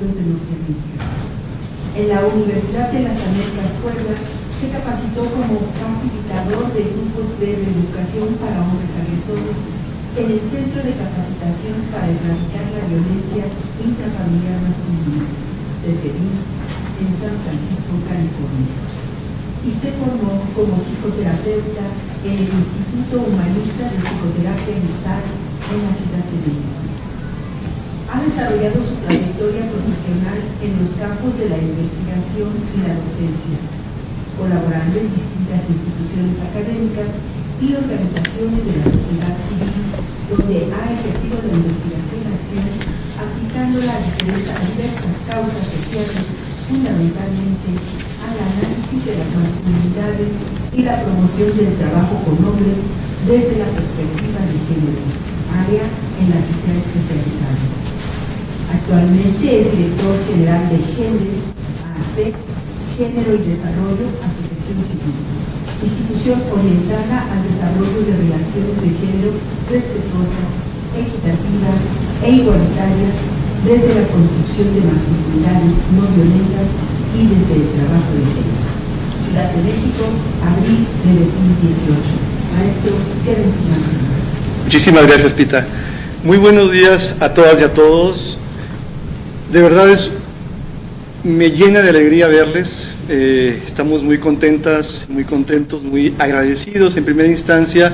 Unidos de Norteamérica. En la Universidad de las Américas Puebla se capacitó como facilitador de grupos de reeducación para hombres agresores en el Centro de Capacitación para Erradicar la Violencia Intrafamiliar Masculina, CCVI, en San Francisco, California. Y se formó como psicoterapeuta en el Instituto Humanista de Psicoterapia Gestal en la Ciudad de México. Ha desarrollado su trayectoria profesional en los campos de la investigación y la docencia, colaborando en distintas instituciones académicas y organizaciones de la sociedad civil, donde ha ejercido la investigación-acción, aplicándola a diversas causas sociales, fundamentalmente al análisis de las masculinidades y la promoción del trabajo con hombres desde la perspectiva de género, área en la que se ha especializado. Actualmente es director general de GENDES, ASEC, Género y Desarrollo, Asociación Civil, institución orientada al desarrollo de relaciones de género respetuosas, equitativas e igualitarias desde la construcción de masculinidades no violentas y desde el trabajo de género. Ciudad de México, abril de 2018. Maestro, quédense en la mano. Muchísimas gracias, Pita. Muy buenos días a todas y a todos. De verdad me llena de alegría verles. Estamos muy contentas, muy contentos, muy agradecidos en primera instancia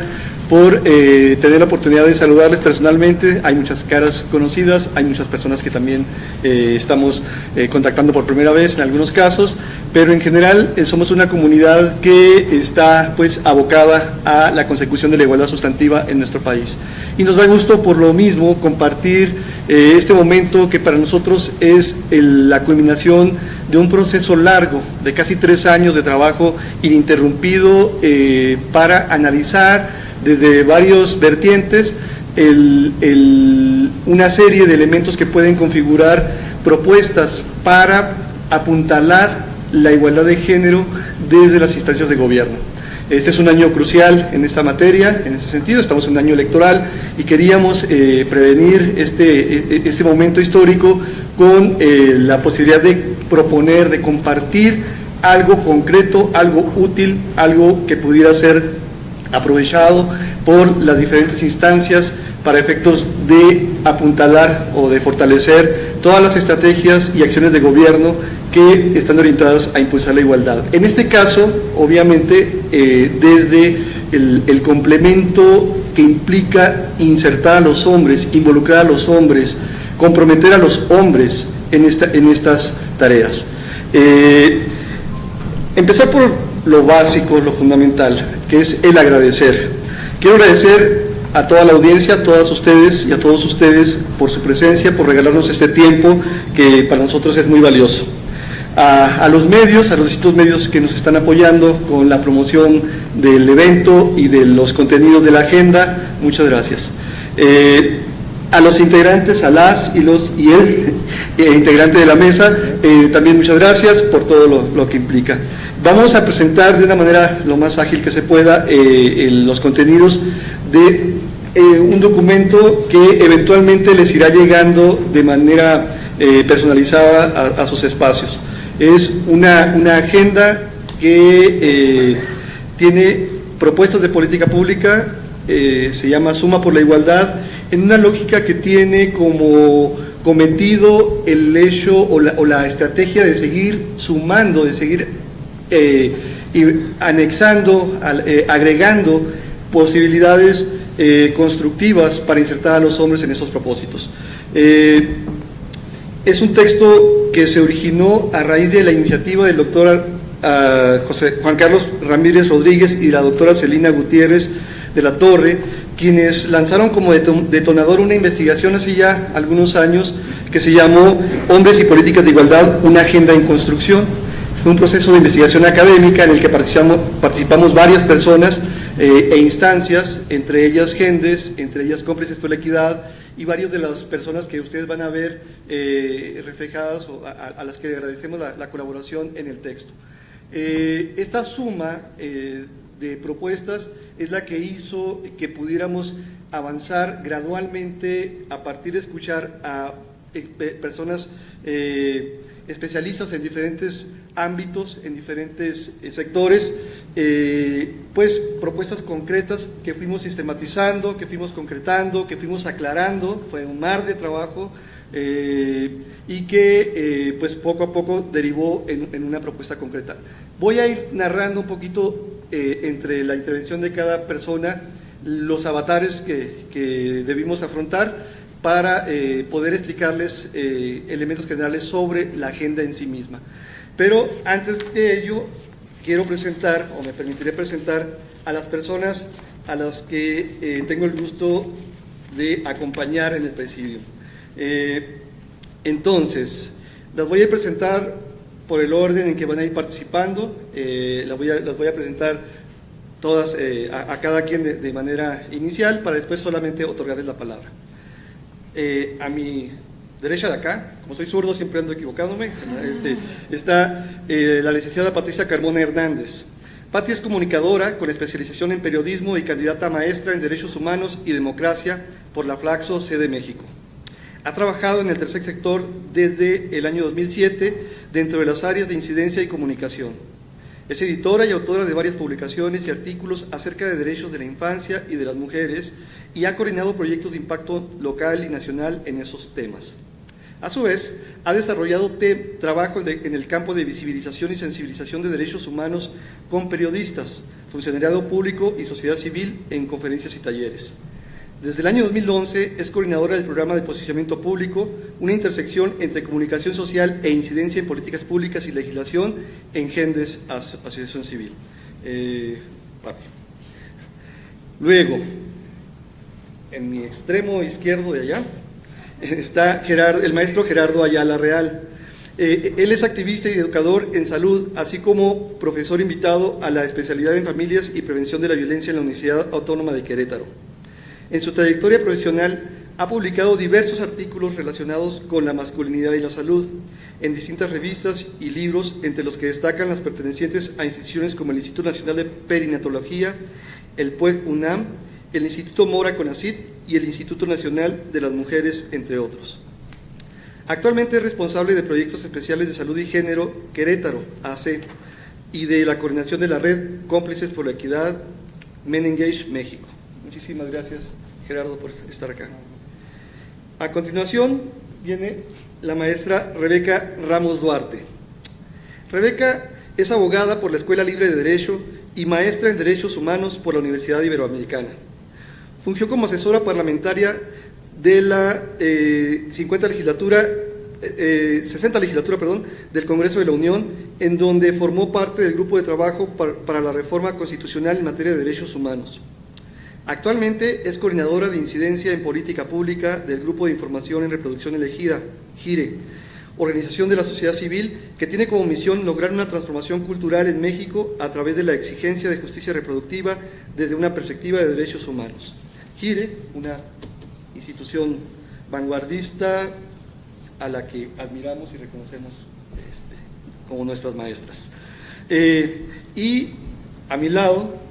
por tener la oportunidad de saludarles personalmente. Hay muchas caras conocidas, hay muchas personas que también estamos contactando por primera vez en algunos casos, pero en general somos una comunidad que está pues abocada a la consecución de la igualdad sustantiva en nuestro país. Y nos da gusto por lo mismo compartir este momento que para nosotros es la culminación de un proceso largo de casi 3 años de trabajo ininterrumpido para analizar desde varios vertientes una serie de elementos que pueden configurar propuestas para apuntalar la igualdad de género desde las instancias de gobierno. Este es un año crucial en esta materia, en ese sentido, estamos en un año electoral y queríamos prevenir este momento histórico con la posibilidad de proponer, de compartir algo concreto, algo útil, algo que pudiera ser aprovechado por las diferentes instancias para efectos de apuntalar o de fortalecer todas las estrategias y acciones de gobierno que están orientadas a impulsar la igualdad. En este caso, obviamente, desde el complemento que implica insertar a los hombres, involucrar a los hombres, comprometer a los hombres en estas tareas. Empezar por lo básico, lo fundamental, que es el agradecer. Quiero agradecer a toda la audiencia, a todas ustedes y a todos ustedes por su presencia, por regalarnos este tiempo que para nosotros es muy valioso. A los medios, a los distintos medios que nos están apoyando con la promoción del evento y de los contenidos de la agenda, muchas gracias. A los integrantes, a las y los y el integrante de la mesa, también muchas gracias por todo lo que implica. Vamos a presentar de una manera lo más ágil que se pueda los contenidos de un documento que eventualmente les irá llegando de manera personalizada a sus espacios. Es una agenda que tiene propuestas de política pública, se llama Suma por la Igualdad, en una lógica que tiene como cometido el hecho o la estrategia de seguir sumando, de seguir y anexando, agregando posibilidades constructivas para insertar a los hombres en esos propósitos. Es un texto que se originó a raíz de la iniciativa del doctor Juan Carlos Ramírez Rodríguez y la doctora Celina Gutiérrez de la Torre, quienes lanzaron como detonador una investigación hace ya algunos años que se llamó Hombres y Políticas de Igualdad, una agenda en construcción. Fue un proceso de investigación académica en el que participamos varias personas e instancias, entre ellas GENDES, entre ellas Cómplices por la Equidad, y varias de las personas que ustedes van a ver reflejadas o a las que agradecemos la colaboración en el texto. Esta suma de propuestas es la que hizo que pudiéramos avanzar gradualmente a partir de escuchar a personas especialistas en diferentes ámbitos, en diferentes sectores, pues propuestas concretas que fuimos sistematizando, que fuimos concretando, que fuimos aclarando. Fue un mar de trabajo y que pues poco a poco derivó en una propuesta concreta. Voy a ir narrando un poquito entre la intervención de cada persona los avatares que debimos afrontar para poder explicarles elementos generales sobre la agenda en sí misma. Pero antes de ello, quiero presentar, o me permitiré presentar, a las personas a las que tengo el gusto de acompañar en el presidio. Entonces, las voy a presentar por el orden en que van a ir participando. Las voy a presentar todas a cada quien de manera inicial, para después solamente otorgarles la palabra. A mi derecha de acá, como soy zurdo siempre ando equivocándome, está la licenciada Patricia Carmona Hernández. Pati es comunicadora con especialización en periodismo y candidata a maestra en Derechos Humanos y Democracia por la Flaxo, sede México. Ha trabajado en el tercer sector desde el año 2007 dentro de las áreas de incidencia y comunicación. Es editora y autora de varias publicaciones y artículos acerca de derechos de la infancia y de las mujeres, y ha coordinado proyectos de impacto local y nacional en esos temas. A su vez, ha desarrollado trabajo en el campo de visibilización y sensibilización de derechos humanos con periodistas, funcionariado público y sociedad civil en conferencias y talleres. Desde el año 2011 es coordinadora del programa de posicionamiento público, una intersección entre comunicación social e incidencia en políticas públicas y legislación en GENDES, Asociación Civil. Pati. Luego, en mi extremo izquierdo de allá, está el maestro Gerardo Ayala Real. Él es activista y educador en salud, así como profesor invitado a la especialidad en familias y prevención de la violencia en la Universidad Autónoma de Querétaro. En su trayectoria profesional ha publicado diversos artículos relacionados con la masculinidad y la salud en distintas revistas y libros, entre los que destacan las pertenecientes a instituciones como el Instituto Nacional de Perinatología, el PUEG UNAM, el Instituto Mora CONACYT y el Instituto Nacional de las Mujeres, entre otros. Actualmente es responsable de proyectos especiales de salud y género Querétaro, AC, y de la coordinación de la red Cómplices por la Equidad, Men Engage México. Muchísimas gracias, Gerardo, por estar acá. A continuación viene la maestra Rebeca Ramos Duarte. Rebeca es abogada por la Escuela Libre de Derecho y maestra en Derechos Humanos por la Universidad Iberoamericana. Fungió como asesora parlamentaria de la 60 legislatura del Congreso de la Unión, en donde formó parte del grupo de trabajo para la reforma constitucional en materia de derechos humanos. Actualmente es coordinadora de incidencia en política pública del Grupo de Información en Reproducción Elegida, GIRE, organización de la sociedad civil que tiene como misión lograr una transformación cultural en México a través de la exigencia de justicia reproductiva desde una perspectiva de derechos humanos. GIRE, una institución vanguardista a la que admiramos y reconocemos como nuestras maestras. Y a mi lado,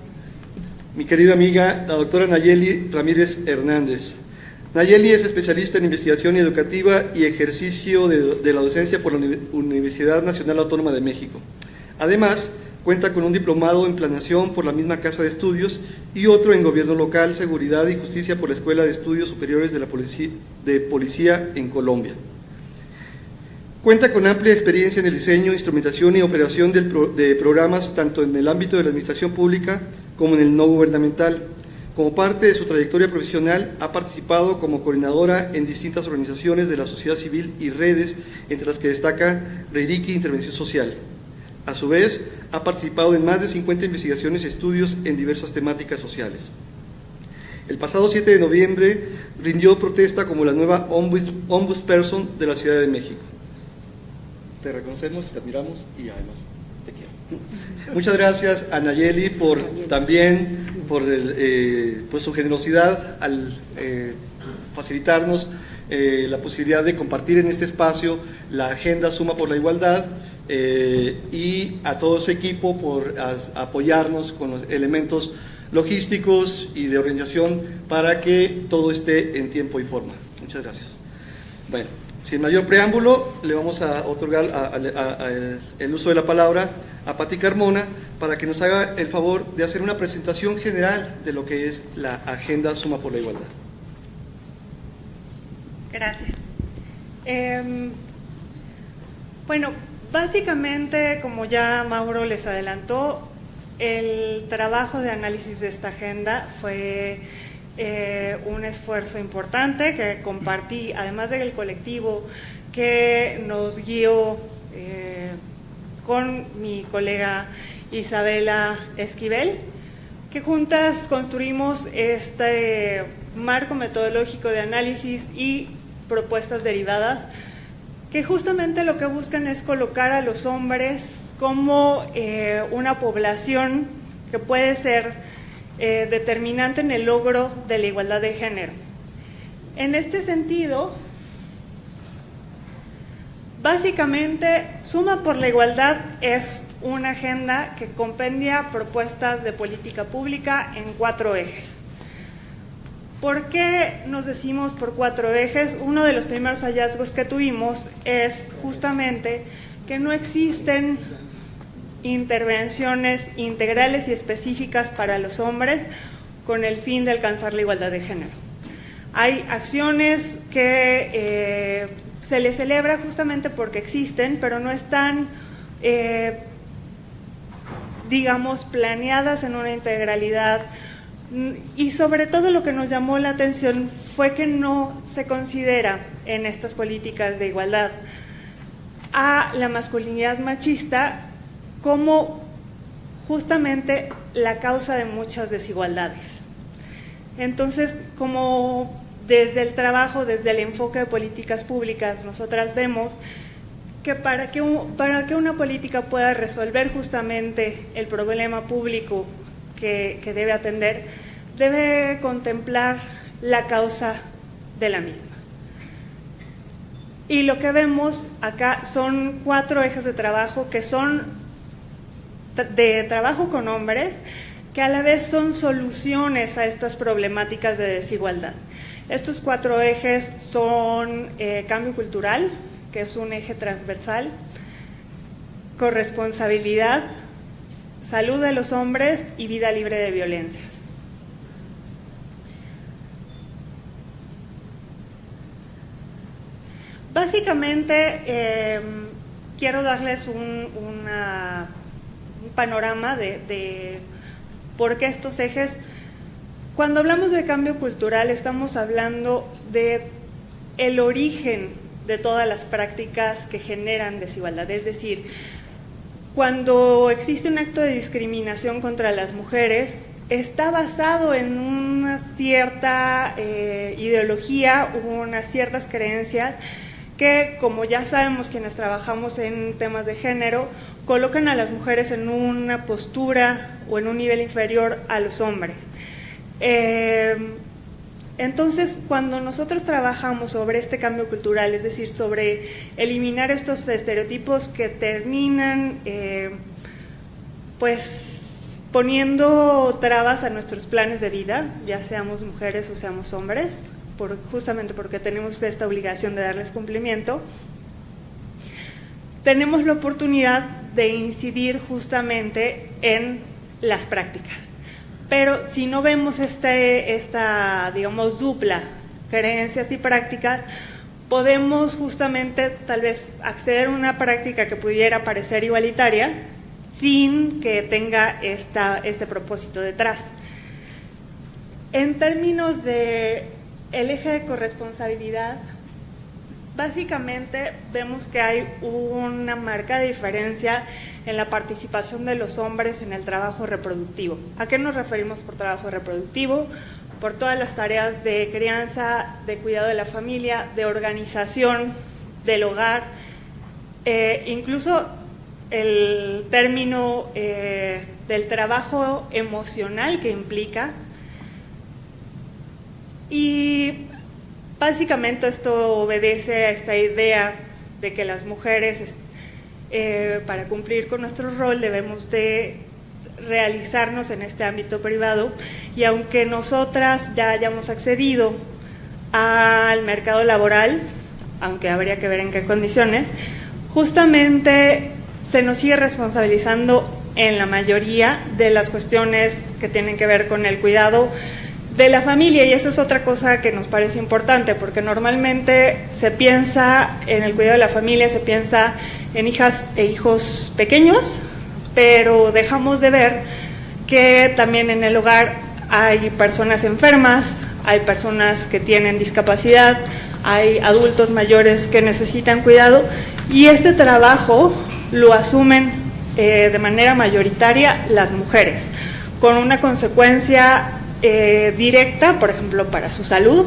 mi querida amiga, la doctora Nayeli Ramírez Hernández. Nayeli es especialista en investigación educativa y ejercicio de la docencia por la Universidad Nacional Autónoma de México. Además, cuenta con un diplomado en planeación por la misma Casa de Estudios y otro en Gobierno Local, Seguridad y Justicia por la Escuela de Estudios Superiores de Policía en Colombia. Cuenta con amplia experiencia en el diseño, instrumentación y operación de programas tanto en el ámbito de la administración pública como en el no gubernamental. Como parte de su trayectoria profesional, ha participado como coordinadora en distintas organizaciones de la sociedad civil y redes, entre las que destaca Reiriki Intervención Social. A su vez, ha participado en más de 50 investigaciones y estudios en diversas temáticas sociales. El pasado 7 de noviembre rindió protesta como la nueva Ombudsperson de la Ciudad de México. Te reconocemos, te admiramos y además te quiero. Muchas gracias a Nayeli por su generosidad al facilitarnos la posibilidad de compartir en este espacio la agenda Suma por la Igualdad, y a todo su equipo por apoyarnos con los elementos logísticos y de organización para que todo esté en tiempo y forma. Muchas gracias. Bueno, Sin mayor preámbulo, le vamos a otorgar el uso de la palabra a Pati Carmona para que nos haga el favor de hacer una presentación general de lo que es la Agenda Suma por la Igualdad. Gracias. Bueno, básicamente, como ya Mauro les adelantó, el trabajo de análisis de esta agenda fue un esfuerzo importante que compartí, además del colectivo que nos guió con mi colega Isabela Esquivel, que juntas construimos este marco metodológico de análisis y propuestas derivadas, que justamente lo que buscan es colocar a los hombres como una población que puede ser determinante en el logro de la igualdad de género. En este sentido, básicamente, Suma por la Igualdad es una agenda que compendia propuestas de política pública en 4 ejes. ¿Por qué nos decimos por 4 ejes? Uno de los primeros hallazgos que tuvimos es justamente que no existen intervenciones integrales y específicas para los hombres con el fin de alcanzar la igualdad de género. Hay acciones que se les celebra justamente porque existen, pero no están, digamos, planeadas en una integralidad. Y sobre todo lo que nos llamó la atención fue que no se considera en estas políticas de igualdad a la masculinidad machista como justamente la causa de muchas desigualdades. Entonces, como desde el trabajo, desde el enfoque de políticas públicas, nosotras vemos que para que una política pueda resolver justamente el problema público que debe atender, debe contemplar la causa de la misma. Y lo que vemos acá son 4 ejes de trabajo que son de trabajo con hombres, que a la vez son soluciones a estas problemáticas de desigualdad. Estos 4 ejes son cambio cultural, que es un eje transversal, corresponsabilidad, salud de los hombres y vida libre de violencias. Básicamente, quiero darles un panorama de por qué estos ejes. Cuando hablamos de cambio cultural, estamos hablando de el origen de todas las prácticas que generan desigualdad. Es decir, cuando existe un acto de discriminación contra las mujeres, está basado en una cierta ideología, unas ciertas creencias que, como ya sabemos quienes trabajamos en temas de género, colocan a las mujeres en una postura o en un nivel inferior a los hombres. Entonces, cuando nosotros trabajamos sobre este cambio cultural, es decir, sobre eliminar estos estereotipos que terminan pues poniendo trabas a nuestros planes de vida, ya seamos mujeres o seamos hombres, justamente porque tenemos esta obligación de darles cumplimiento, tenemos la oportunidad de incidir justamente en las prácticas. Pero si no vemos esta, digamos, dupla, creencias y prácticas, podemos justamente tal vez acceder a una práctica que pudiera parecer igualitaria sin que tenga este propósito detrás. En términos de el eje de corresponsabilidad, básicamente vemos que hay una marcada diferencia en la participación de los hombres en el trabajo reproductivo. ¿A qué nos referimos por trabajo reproductivo? Por todas las tareas de crianza, de cuidado de la familia, de organización del hogar, incluso el término del trabajo emocional que implica. Y básicamente esto obedece a esta idea de que las mujeres, para cumplir con nuestro rol, debemos de realizarnos en este ámbito privado, y aunque nosotras ya hayamos accedido al mercado laboral, aunque habría que ver en qué condiciones, justamente se nos sigue responsabilizando en la mayoría de las cuestiones que tienen que ver con el cuidado de la familia, y esa es otra cosa que nos parece importante, porque normalmente se piensa en el cuidado de la familia, se piensa en hijas e hijos pequeños, pero dejamos de ver que también en el hogar hay personas enfermas, hay personas que tienen discapacidad, hay adultos mayores que necesitan cuidado, y este trabajo lo asumen de manera mayoritaria las mujeres, con una consecuencia directa, por ejemplo, para su salud,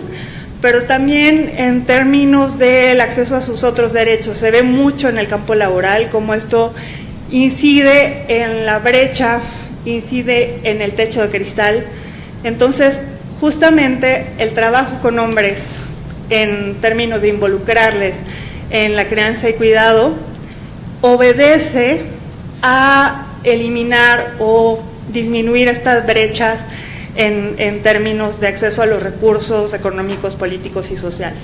pero también en términos del acceso a sus otros derechos. Se ve mucho en el campo laboral cómo esto incide en la brecha, incide en el techo de cristal. Entonces, justamente el trabajo con hombres en términos de involucrarles en la crianza y cuidado obedece a eliminar o disminuir estas brechas en términos de acceso a los recursos económicos, políticos y sociales.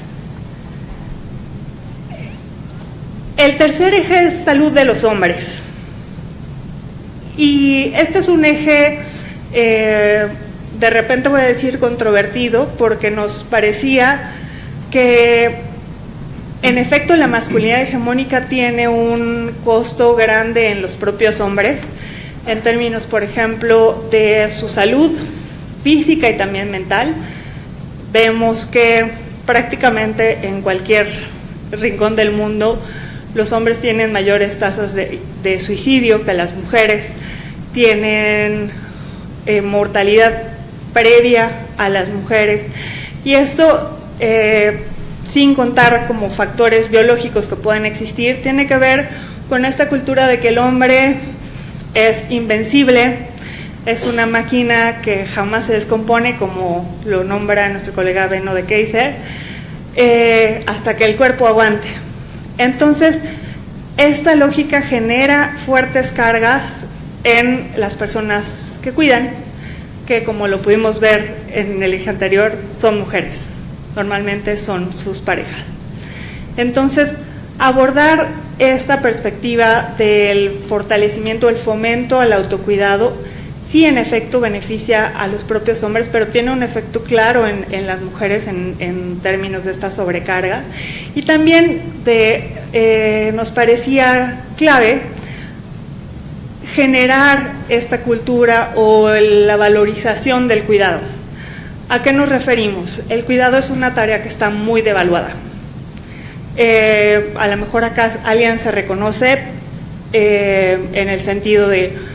El tercer eje es salud de los hombres. Y este es un eje, de repente voy a decir controvertido, porque nos parecía que en efecto la masculinidad hegemónica tiene un costo grande en los propios hombres, en términos, por ejemplo, de su salud física y también mental. Vemos que prácticamente en cualquier rincón del mundo los hombres tienen mayores tasas de suicidio que las mujeres, tienen mortalidad previa a las mujeres, y esto sin contar como factores biológicos que pueden existir, tiene que ver con esta cultura de que el hombre es invencible, es una máquina que jamás se descompone, como lo nombra nuestro colega Benno de Keyser, hasta que el cuerpo aguante. Entonces, esta lógica genera fuertes cargas en las personas que cuidan, que como lo pudimos ver en el eje anterior, son mujeres, normalmente son sus parejas. Entonces, abordar esta perspectiva del fortalecimiento, el fomento al autocuidado, sí en efecto beneficia a los propios hombres, pero tiene un efecto claro en las mujeres en términos de esta sobrecarga. Y también nos parecía clave generar esta cultura o la valorización del cuidado. ¿A qué nos referimos? El cuidado es una tarea que está muy devaluada. A lo mejor acá alguien se reconoce en el sentido de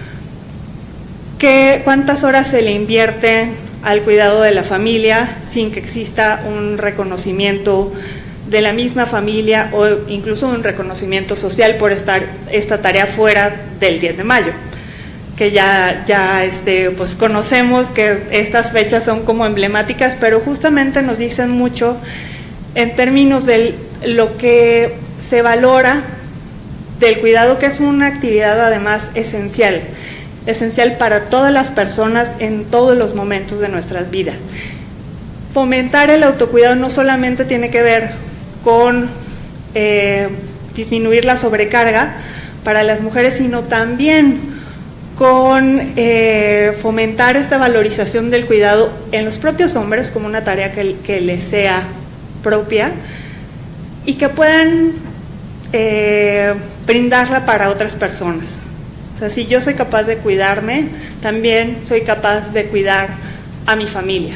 cuántas horas se le invierten al cuidado de la familia sin que exista un reconocimiento de la misma familia o incluso un reconocimiento social por esta tarea fuera del 10 de mayo, que ya pues conocemos que estas fechas son como emblemáticas, pero justamente nos dicen mucho en términos de lo que se valora del cuidado, que es una actividad además esencial para todas las personas en todos los momentos de nuestras vidas. Fomentar el autocuidado no solamente tiene que ver con disminuir la sobrecarga para las mujeres, sino también con fomentar esta valorización del cuidado en los propios hombres como una tarea que les sea propia y que puedan brindarla para otras personas. O sea, si yo soy capaz de cuidarme, también soy capaz de cuidar a mi familia.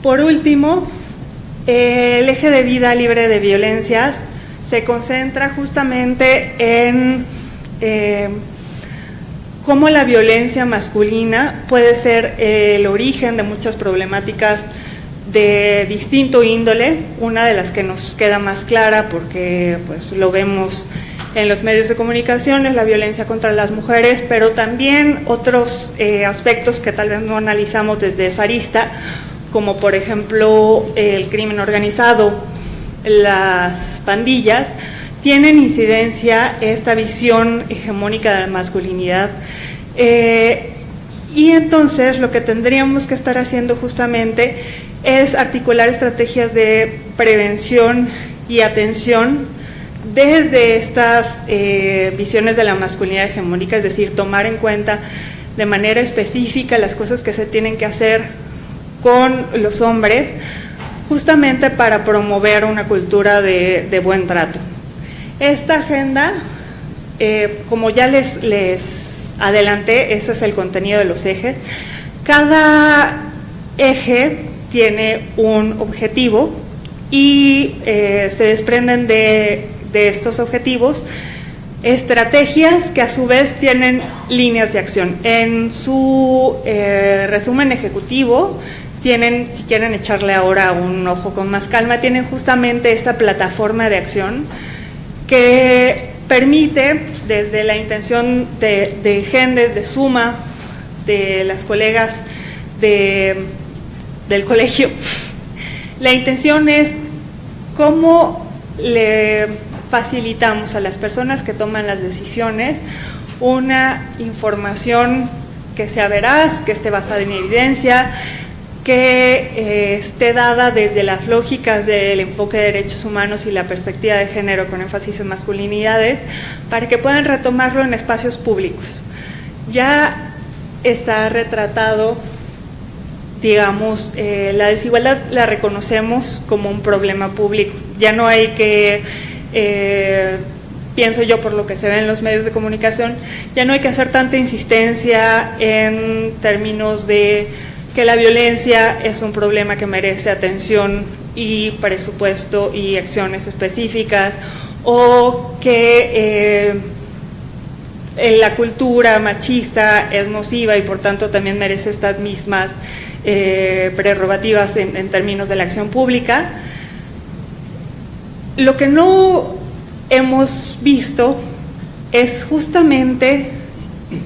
Por último, el eje de vida libre de violencias se concentra justamente en cómo la violencia masculina puede ser el origen de muchas problemáticas de distinto índole. Una de las que nos queda más clara, porque pues lo vemos en los medios de comunicación, es la violencia contra las mujeres, pero también otros aspectos que tal vez no analizamos desde esa arista, como por ejemplo el crimen organizado, las pandillas, tienen incidencia esta visión hegemónica de la masculinidad Y entonces lo que tendríamos que estar haciendo justamente es articular estrategias de prevención y atención desde estas visiones de la masculinidad hegemónica, es decir, tomar en cuenta de manera específica las cosas que se tienen que hacer con los hombres, justamente para promover una cultura de buen trato. Esta agenda, como ya les adelanté, ese es el contenido de los ejes. Cada eje tiene un objetivo y se desprenden de estos objetivos estrategias que a su vez tienen líneas de acción. En su resumen ejecutivo tienen, si quieren echarle ahora un ojo con más calma, tienen justamente esta plataforma de acción que permite, desde la intención de GENDES, de SUMA, de las colegas del colegio, la intención es cómo le facilitamos a las personas que toman las decisiones una información que sea veraz, que esté basada en evidencia, que esté dada desde las lógicas del enfoque de derechos humanos y la perspectiva de género con énfasis en masculinidades, para que puedan retomarlo en espacios públicos. Ya está retratado, digamos, la desigualdad la reconocemos como un problema público. Ya no hay que, pienso yo por lo que se ve en los medios de comunicación, ya no hay que hacer tanta insistencia en términos de que la violencia es un problema que merece atención y presupuesto y acciones específicas, o que la cultura machista es nociva y por tanto también merece estas mismas prerrogativas en términos de la acción pública. Lo que no hemos visto es justamente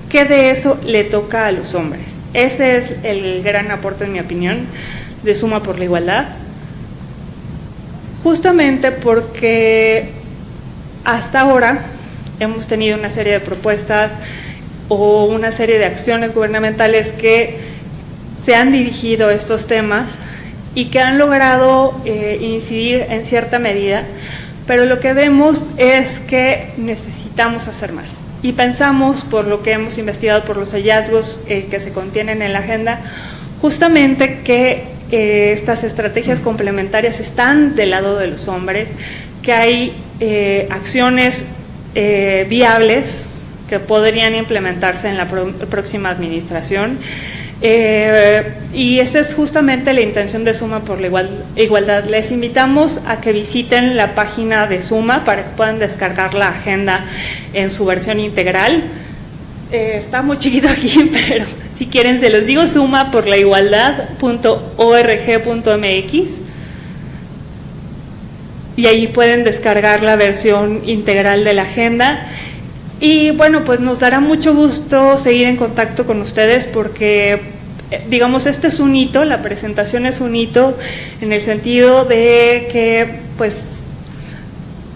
qué de eso le toca a los hombres. Ese es el gran aporte, en mi opinión, de Suma por la Igualdad, justamente porque hasta ahora hemos tenido una serie de propuestas o una serie de acciones gubernamentales que se han dirigido a estos temas y que han logrado incidir en cierta medida, pero lo que vemos es que necesitamos hacer más. Y pensamos, por lo que hemos investigado, por los hallazgos que se contienen en la agenda, justamente que estas estrategias complementarias están del lado de los hombres, que hay acciones viables que podrían implementarse en la próxima administración. Y esa es justamente la intención de Suma por la Igualdad. Les invitamos a que visiten la página de Suma para que puedan descargar la agenda en su versión integral. Está muy chiquito aquí, pero si quieren se los digo: sumaporlaigualdad.org.mx, y ahí pueden descargar la versión integral de la agenda. Y bueno, pues nos dará mucho gusto seguir en contacto con ustedes porque, digamos, este es un hito, la presentación es un hito en el sentido de que, pues,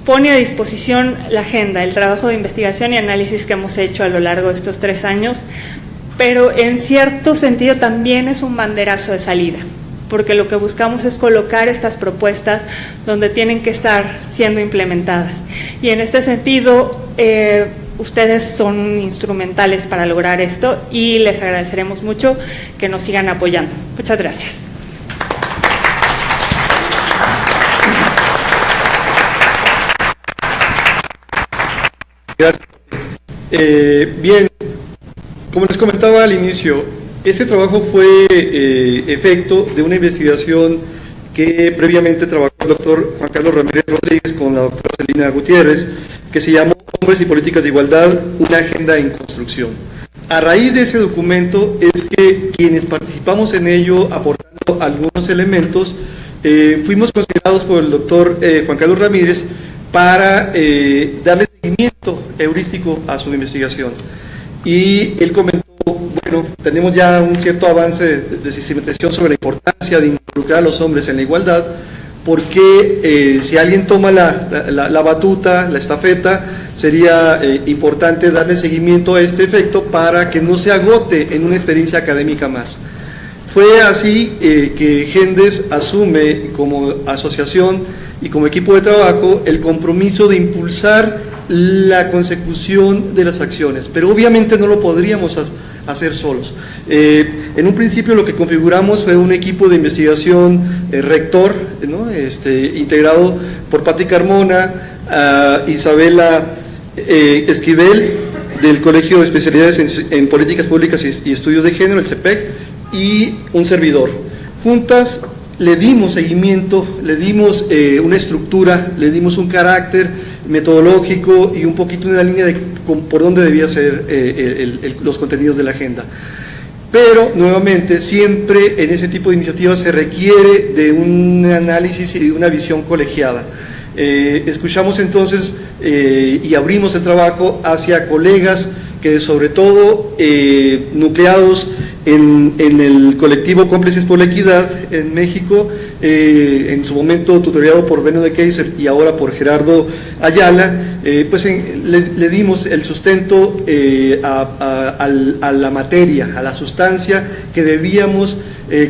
pone a disposición la agenda, el trabajo de investigación y análisis que hemos hecho a lo largo de estos 3 años, pero en cierto sentido también es un banderazo de salida, porque lo que buscamos es colocar estas propuestas donde tienen que estar siendo implementadas. Y en este sentido, ustedes son instrumentales para lograr esto y les agradeceremos mucho que nos sigan apoyando. Muchas gracias. Gracias. Bien, como les comentaba al inicio, este trabajo fue efecto de una investigación que previamente trabajó el doctor Juan Carlos Ramírez Rodríguez con la doctora Celina Gutiérrez, que se llamó Hombres y Políticas de Igualdad, una agenda en construcción. A raíz de ese documento es que quienes participamos en ello, aportando algunos elementos, fuimos considerados por el doctor Juan Carlos Ramírez para darle seguimiento heurístico a su investigación. Y él comentó, bueno, tenemos ya un cierto avance de sistematización sobre la importancia de involucrar a los hombres en la igualdad, porque si alguien toma la batuta, la estafeta, sería importante darle seguimiento a este efecto para que no se agote en una experiencia académica más. Fue así que Gendes asume como asociación y como equipo de trabajo el compromiso de impulsar la consecución de las acciones, pero obviamente no lo podríamos hacer solos. En un principio lo que configuramos fue un equipo de investigación rector, ¿no? Integrado por Pati Carmona, Isabela Esquivel, del Colegio de Especialidades en Políticas Públicas y Estudios de Género, el CEPEC, y un servidor. Juntas le dimos seguimiento, le dimos una estructura, le dimos un carácter metodológico y un poquito una línea de por dónde debía ser los contenidos de la agenda. Pero, nuevamente, siempre en ese tipo de iniciativas se requiere de un análisis y de una visión colegiada. Escuchamos entonces y abrimos el trabajo hacia colegas que, sobre todo, nucleados en el colectivo Cómplices por la Equidad en México, en su momento tutoriado por Beno de Keyser y ahora por Gerardo Ayala, le dimos el sustento a la materia, a la sustancia que debíamos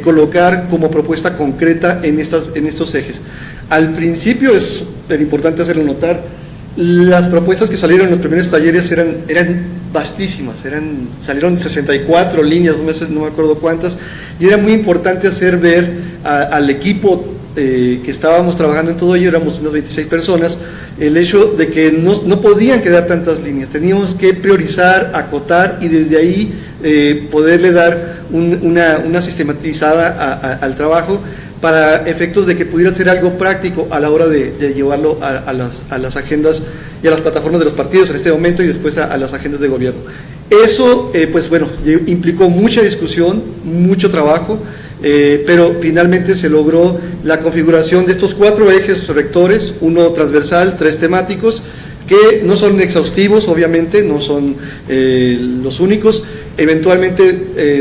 colocar como propuesta concreta en estos ejes. Al principio, es importante hacerlo notar, las propuestas que salieron en los primeros talleres eran vastísimas, salieron 64 líneas, no me acuerdo cuántas, y era muy importante hacer ver al equipo que estábamos trabajando en todo ello, éramos unas 26 personas, el hecho de que no podían quedar tantas líneas, teníamos que priorizar, acotar y desde ahí poderle dar una sistematizada al trabajo, para efectos de que pudiera ser algo práctico a la hora de llevarlo a las agendas y a las plataformas de los partidos en este momento y después a las agendas de gobierno. Eso, implicó mucha discusión, mucho trabajo, pero finalmente se logró la configuración de estos 4 ejes rectores, uno transversal, 3 temáticos, que no son exhaustivos, obviamente, no son los únicos. Eventualmente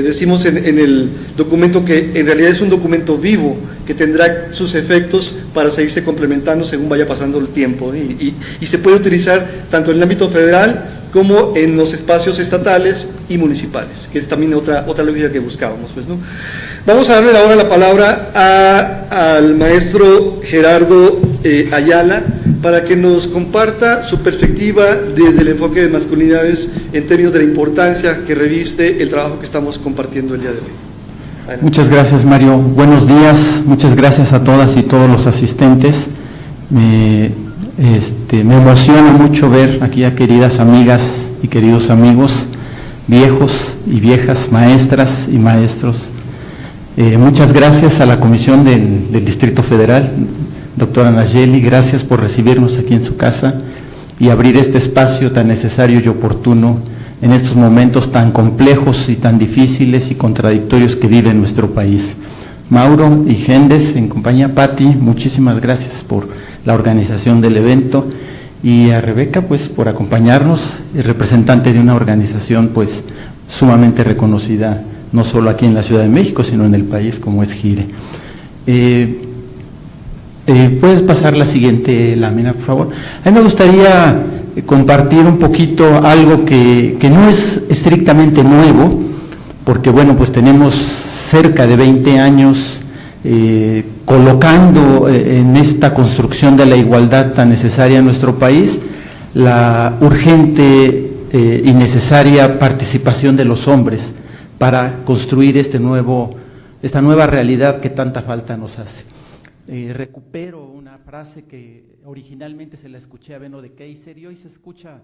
decimos en el documento que en realidad es un documento vivo, que tendrá sus efectos para seguirse complementando según vaya pasando el tiempo, y se puede utilizar tanto en el ámbito federal como en los espacios estatales y municipales, que es también otra lógica que buscábamos, pues, ¿no? Vamos a darle ahora la palabra al maestro Gerardo Ayala para que nos comparta su perspectiva desde el enfoque de masculinidades en términos de la importancia que reviste el trabajo que estamos compartiendo el día de hoy. Adelante. Muchas gracias, Mario. Buenos días, muchas gracias a todas y todos los asistentes. Me emociona mucho ver aquí a queridas amigas y queridos amigos, viejos y viejas, maestras y maestros. Muchas gracias a la Comisión del Distrito Federal, doctora Nayeli, gracias por recibirnos aquí en su casa y abrir este espacio tan necesario y oportuno en estos momentos tan complejos y tan difíciles y contradictorios que vive nuestro país. Mauro y Gendes, en compañía Pati, muchísimas gracias por la organización del evento, y a Rebeca, pues, por acompañarnos, representante de una organización, pues, sumamente reconocida, no solo aquí en la Ciudad de México, sino en el país, como es GIRE. ¿Puedes pasar la siguiente lámina, por favor? A mí me gustaría compartir un poquito algo que no es estrictamente nuevo, porque, bueno, pues tenemos cerca de 20 años colocando en esta construcción de la igualdad tan necesaria en nuestro país la urgente y necesaria participación de los hombres para construir esta nueva realidad que tanta falta nos hace. Recupero una frase que originalmente se la escuché a Beno de Keyser y hoy se escucha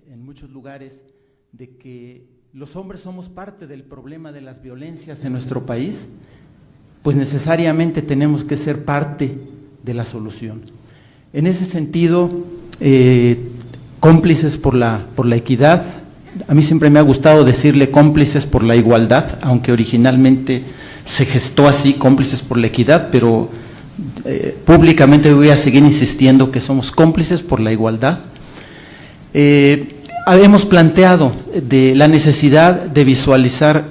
en muchos lugares, de que los hombres somos parte del problema de las violencias en nuestro país, pues necesariamente tenemos que ser parte de la solución. En ese sentido, cómplices por la equidad, a mí siempre me ha gustado decirle cómplices por la igualdad, aunque originalmente se gestó así, cómplices por la equidad, pero públicamente voy a seguir insistiendo que somos cómplices por la igualdad. Hemos planteado de la necesidad de visualizar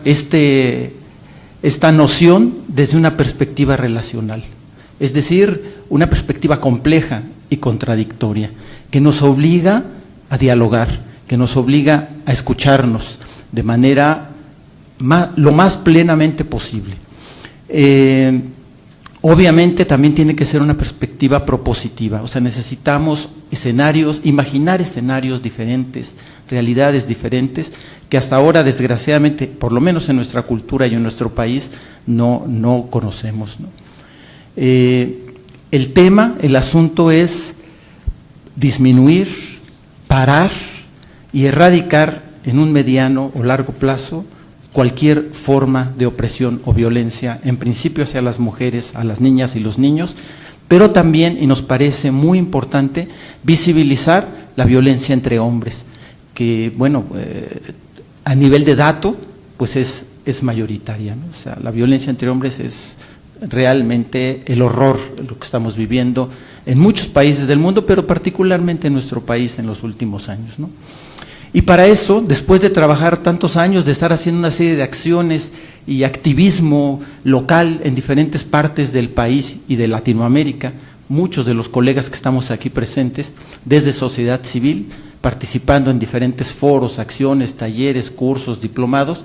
esta noción desde una perspectiva relacional, es decir, una perspectiva compleja y contradictoria, que nos obliga a dialogar, que nos obliga a escucharnos de manera lo más plenamente posible. Obviamente también tiene que ser una perspectiva propositiva, o sea, necesitamos imaginar escenarios diferentes, realidades diferentes, que hasta ahora, desgraciadamente, por lo menos en nuestra cultura y en nuestro país, no conocemos, ¿no? El asunto es disminuir, parar y erradicar en un mediano o largo plazo cualquier forma de opresión o violencia, en principio hacia las mujeres, a las niñas y los niños, pero también, y nos parece muy importante, visibilizar la violencia entre hombres, que, bueno, a nivel de dato, pues es mayoritaria, ¿no? O sea, la violencia entre hombres es realmente el horror, lo que estamos viviendo en muchos países del mundo, pero particularmente en nuestro país en los últimos años, ¿no? Y para eso, después de trabajar tantos años, de estar haciendo una serie de acciones y activismo local en diferentes partes del país y de Latinoamérica, muchos de los colegas que estamos aquí presentes, desde sociedad civil, participando en diferentes foros, acciones, talleres, cursos, diplomados,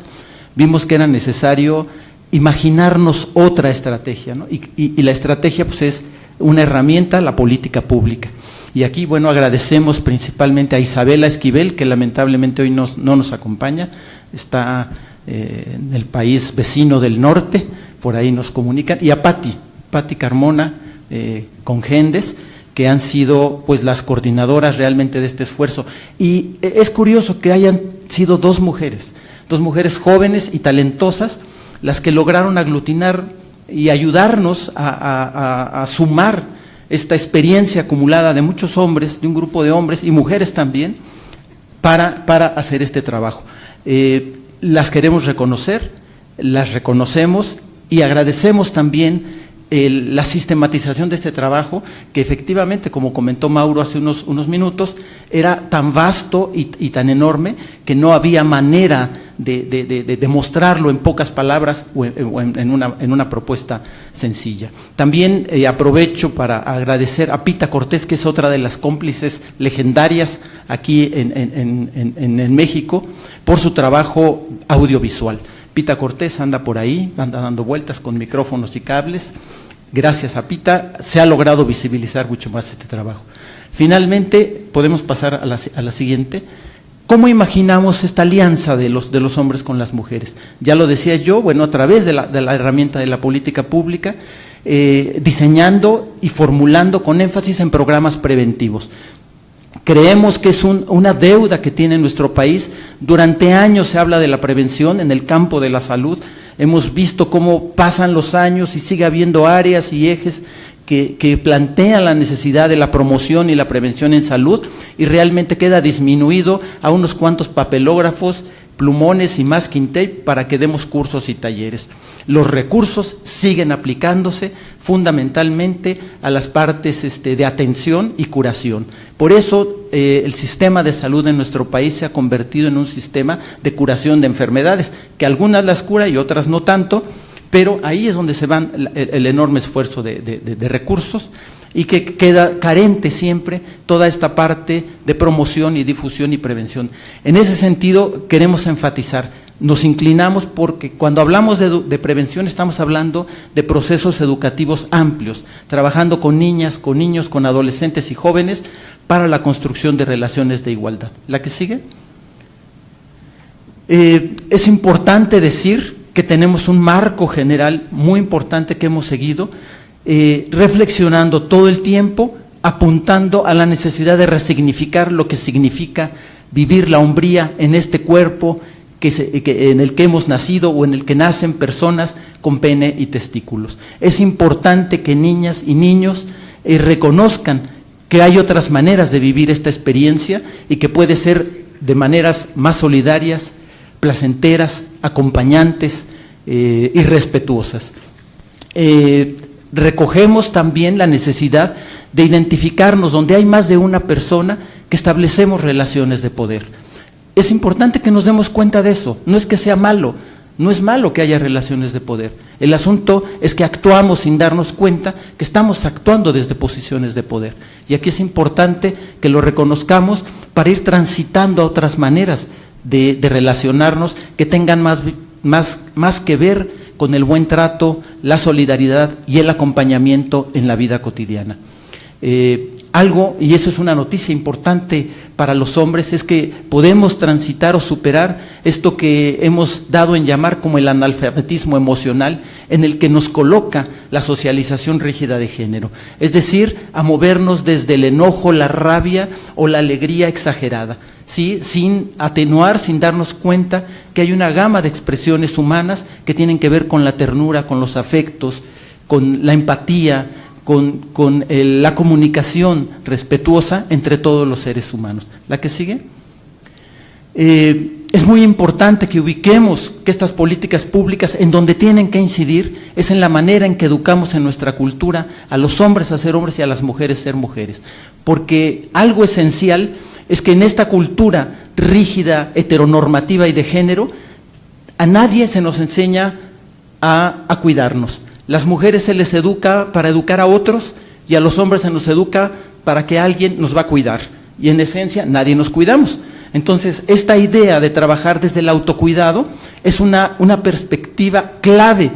vimos que era necesario imaginarnos otra estrategia, ¿no? Y la estrategia, pues, es una herramienta, la política pública. Y aquí, bueno, agradecemos principalmente a Isabela Esquivel, que lamentablemente hoy no nos acompaña, está en el país vecino del norte, por ahí nos comunican, y a Patti Carmona, con Gendes, que han sido, pues, las coordinadoras realmente de este esfuerzo. Y es curioso que hayan sido dos mujeres jóvenes y talentosas, las que lograron aglutinar y ayudarnos a sumar esta experiencia acumulada de muchos hombres, de un grupo de hombres y mujeres también, para hacer este trabajo. Las queremos reconocer, las reconocemos y agradecemos también la sistematización de este trabajo, que efectivamente, como comentó Mauro hace unos minutos, era tan vasto y tan enorme que no había manera de mostrarlo en pocas palabras o en una propuesta sencilla. También aprovecho para agradecer a Pita Cortés, que es otra de las cómplices legendarias aquí en México, por su trabajo audiovisual. Pita Cortés anda por ahí, anda dando vueltas con micrófonos y cables. Gracias a Pita se ha logrado visibilizar mucho más este trabajo. Finalmente, podemos pasar a la siguiente. ¿Cómo imaginamos esta alianza de los hombres con las mujeres? Ya lo decía yo, bueno, a través de la herramienta de la política pública, diseñando y formulando con énfasis en programas preventivos. Creemos que es una deuda que tiene nuestro país. Durante años se habla de la prevención en el campo de la salud. Hemos visto cómo pasan los años y sigue habiendo áreas y ejes que plantean la necesidad de la promoción y la prevención en salud, y realmente queda disminuido a unos cuantos papelógrafos, plumones y masking tape para que demos cursos y talleres. Los recursos siguen aplicándose fundamentalmente a las partes de atención y curación. Por eso el sistema de salud en nuestro país se ha convertido en un sistema de curación de enfermedades, que algunas las cura y otras no tanto, pero ahí es donde se van el enorme esfuerzo de recursos, y que queda carente siempre toda esta parte de promoción y difusión y prevención. En ese sentido queremos enfatizar, nos inclinamos porque cuando hablamos de prevención estamos hablando de procesos educativos amplios, trabajando con niñas, con niños, con adolescentes y jóvenes para la construcción de relaciones de igualdad. ¿La que sigue? Es importante decir que tenemos un marco general muy importante que hemos seguido, reflexionando todo el tiempo, apuntando a la necesidad de resignificar lo que significa vivir la hombría en este cuerpo en el que hemos nacido o en el que nacen personas con pene y testículos. Es importante que niñas y niños reconozcan que hay otras maneras de vivir esta experiencia y que puede ser de maneras más solidarias, placenteras, acompañantes y respetuosas. Recogemos también la necesidad de identificarnos donde hay más de una persona, que establecemos relaciones de poder. Es importante que nos demos cuenta de eso, no es que sea malo, No es malo que haya relaciones de poder. El asunto es que actuamos sin darnos cuenta que estamos actuando desde posiciones de poder. Y aquí es importante que lo reconozcamos para ir transitando a otras maneras de relacionarnos que tengan más que ver con el buen trato, la solidaridad y el acompañamiento en la vida cotidiana. Algo, y eso es una noticia importante para los hombres, es que podemos transitar o superar esto que hemos dado en llamar como el analfabetismo emocional, en el que nos coloca la socialización rígida de género, es decir, a movernos desde el enojo, la rabia o la alegría exagerada, ¿sí? Sin atenuar, sin darnos cuenta que hay una gama de expresiones humanas que tienen que ver con la ternura, con los afectos, con la empatía, con la comunicación respetuosa entre todos los seres humanos. ¿La que sigue? Es muy importante que ubiquemos que estas políticas públicas en donde tienen que incidir es en la manera en que educamos en nuestra cultura a los hombres a ser hombres y a las mujeres a ser mujeres. Porque algo esencial es que en esta cultura rígida, heteronormativa y de género, a nadie se nos enseña a cuidarnos. Las mujeres se les educa para educar a otros y a los hombres se nos educa para que alguien nos va a cuidar. Y en esencia nadie nos cuidamos. Entonces, esta idea de trabajar desde el autocuidado es una perspectiva clave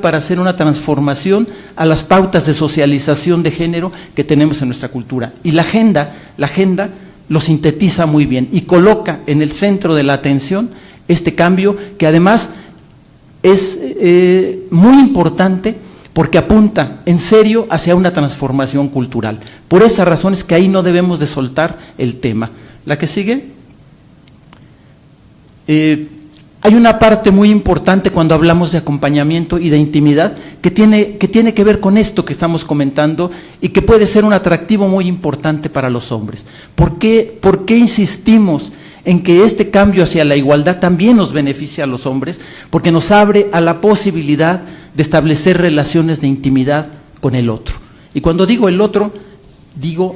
para hacer una transformación a las pautas de socialización de género que tenemos en nuestra cultura. Y la agenda lo sintetiza muy bien y coloca en el centro de la atención este cambio que además es muy importante porque apunta en serio hacia una transformación cultural. Por esas razones que ahí no debemos de soltar el tema. ¿La que sigue? Hay una parte muy importante cuando hablamos de acompañamiento y de intimidad que tiene que ver con esto que estamos comentando y que puede ser un atractivo muy importante para los hombres. ¿Por qué insistimos en que este cambio hacia la igualdad también nos beneficia a los hombres? Porque nos abre a la posibilidad de establecer relaciones de intimidad con el otro. Y cuando digo el otro, digo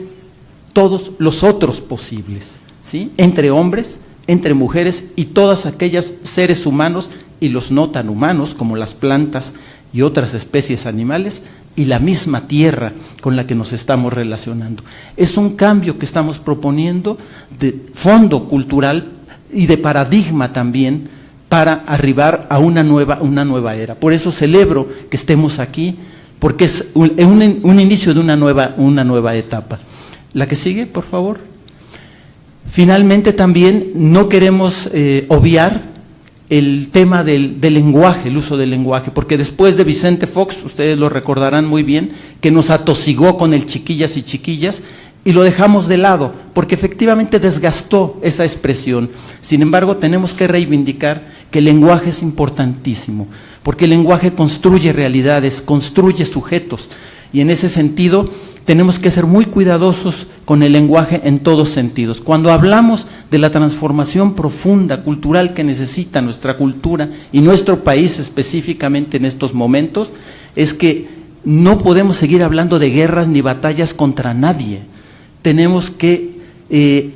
todos los otros posibles, ¿sí? Entre hombres, entre mujeres y todas aquellas seres humanos y los no tan humanos, como las plantas y otras especies animales, y la misma tierra con la que nos estamos relacionando. Es un cambio que estamos proponiendo de fondo cultural y de paradigma también para arribar a una nueva era. Por eso celebro que estemos aquí, porque es un inicio de una nueva etapa. La que sigue, por favor. Finalmente también no queremos obviar el tema del lenguaje, el uso del lenguaje, porque después de Vicente Fox, ustedes lo recordarán muy bien, que nos atosigó con el chiquillas y chiquillas, y lo dejamos de lado, porque efectivamente desgastó esa expresión. Sin embargo, tenemos que reivindicar que el lenguaje es importantísimo, porque el lenguaje construye realidades, construye sujetos, y en ese sentido tenemos que ser muy cuidadosos con el lenguaje en todos sentidos. Cuando hablamos de la transformación profunda, cultural que necesita nuestra cultura y nuestro país específicamente en estos momentos, es que no podemos seguir hablando de guerras ni batallas contra nadie. Tenemos que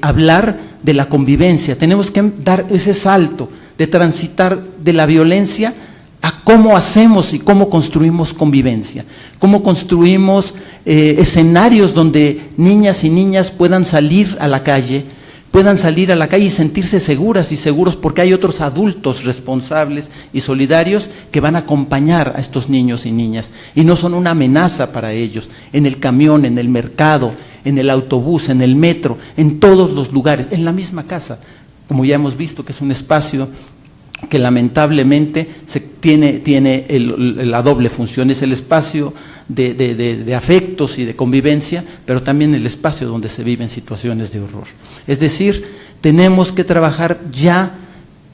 hablar de la convivencia, tenemos que dar ese salto de transitar de la violencia a cómo hacemos y cómo construimos convivencia, cómo construimos escenarios donde niñas y niñas puedan salir a la calle y sentirse seguras y seguros porque hay otros adultos responsables y solidarios que van a acompañar a estos niños y niñas y no son una amenaza para ellos, en el camión, en el mercado, en el autobús, en el metro, en todos los lugares, en la misma casa, como ya hemos visto que es un espacio que lamentablemente tiene la doble función, es el espacio de afectos y de convivencia, pero también el espacio donde se viven situaciones de horror. Es decir, tenemos que trabajar ya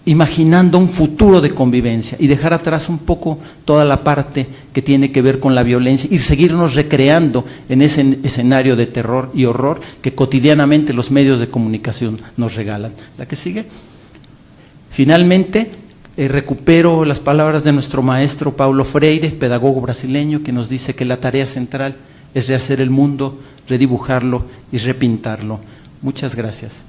imaginando un futuro de convivencia y dejar atrás un poco toda la parte que tiene que ver con la violencia y seguirnos recreando en ese escenario de terror y horror que cotidianamente los medios de comunicación nos regalan. ¿La que sigue? Finalmente, recupero las palabras de nuestro maestro Paulo Freire, pedagogo brasileño, que nos dice que la tarea central es rehacer el mundo, redibujarlo y repintarlo. Muchas gracias.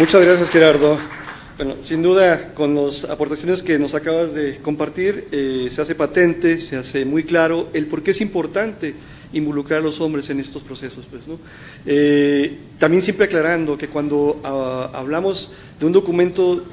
Muchas gracias, Gerardo. Bueno, sin duda, con las aportaciones que nos acabas de compartir, se hace patente, se hace muy claro el por qué es importante involucrar a los hombres en estos procesos, pues, ¿no? También siempre aclarando que cuando hablamos de un documento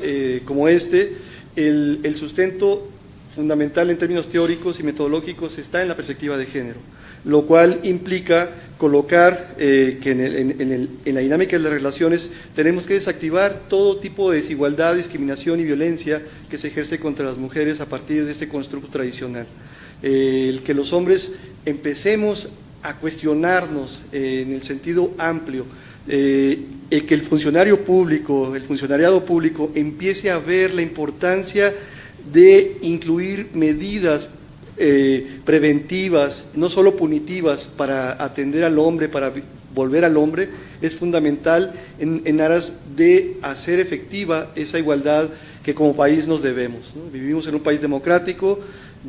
como este, el sustento fundamental en términos teóricos y metodológicos está en la perspectiva de género, lo cual implica colocar que en la dinámica de las relaciones tenemos que desactivar todo tipo de desigualdad, discriminación y violencia que se ejerce contra las mujeres a partir de este constructo tradicional. El que los hombres empecemos a cuestionarnos en el sentido amplio, el que el funcionariado público empiece a ver la importancia de incluir medidas preventivas, no solo punitivas, para atender al hombre, para volver al hombre, es fundamental en aras de hacer efectiva esa igualdad que como país nos debemos, ¿no? Vivimos en un país democrático,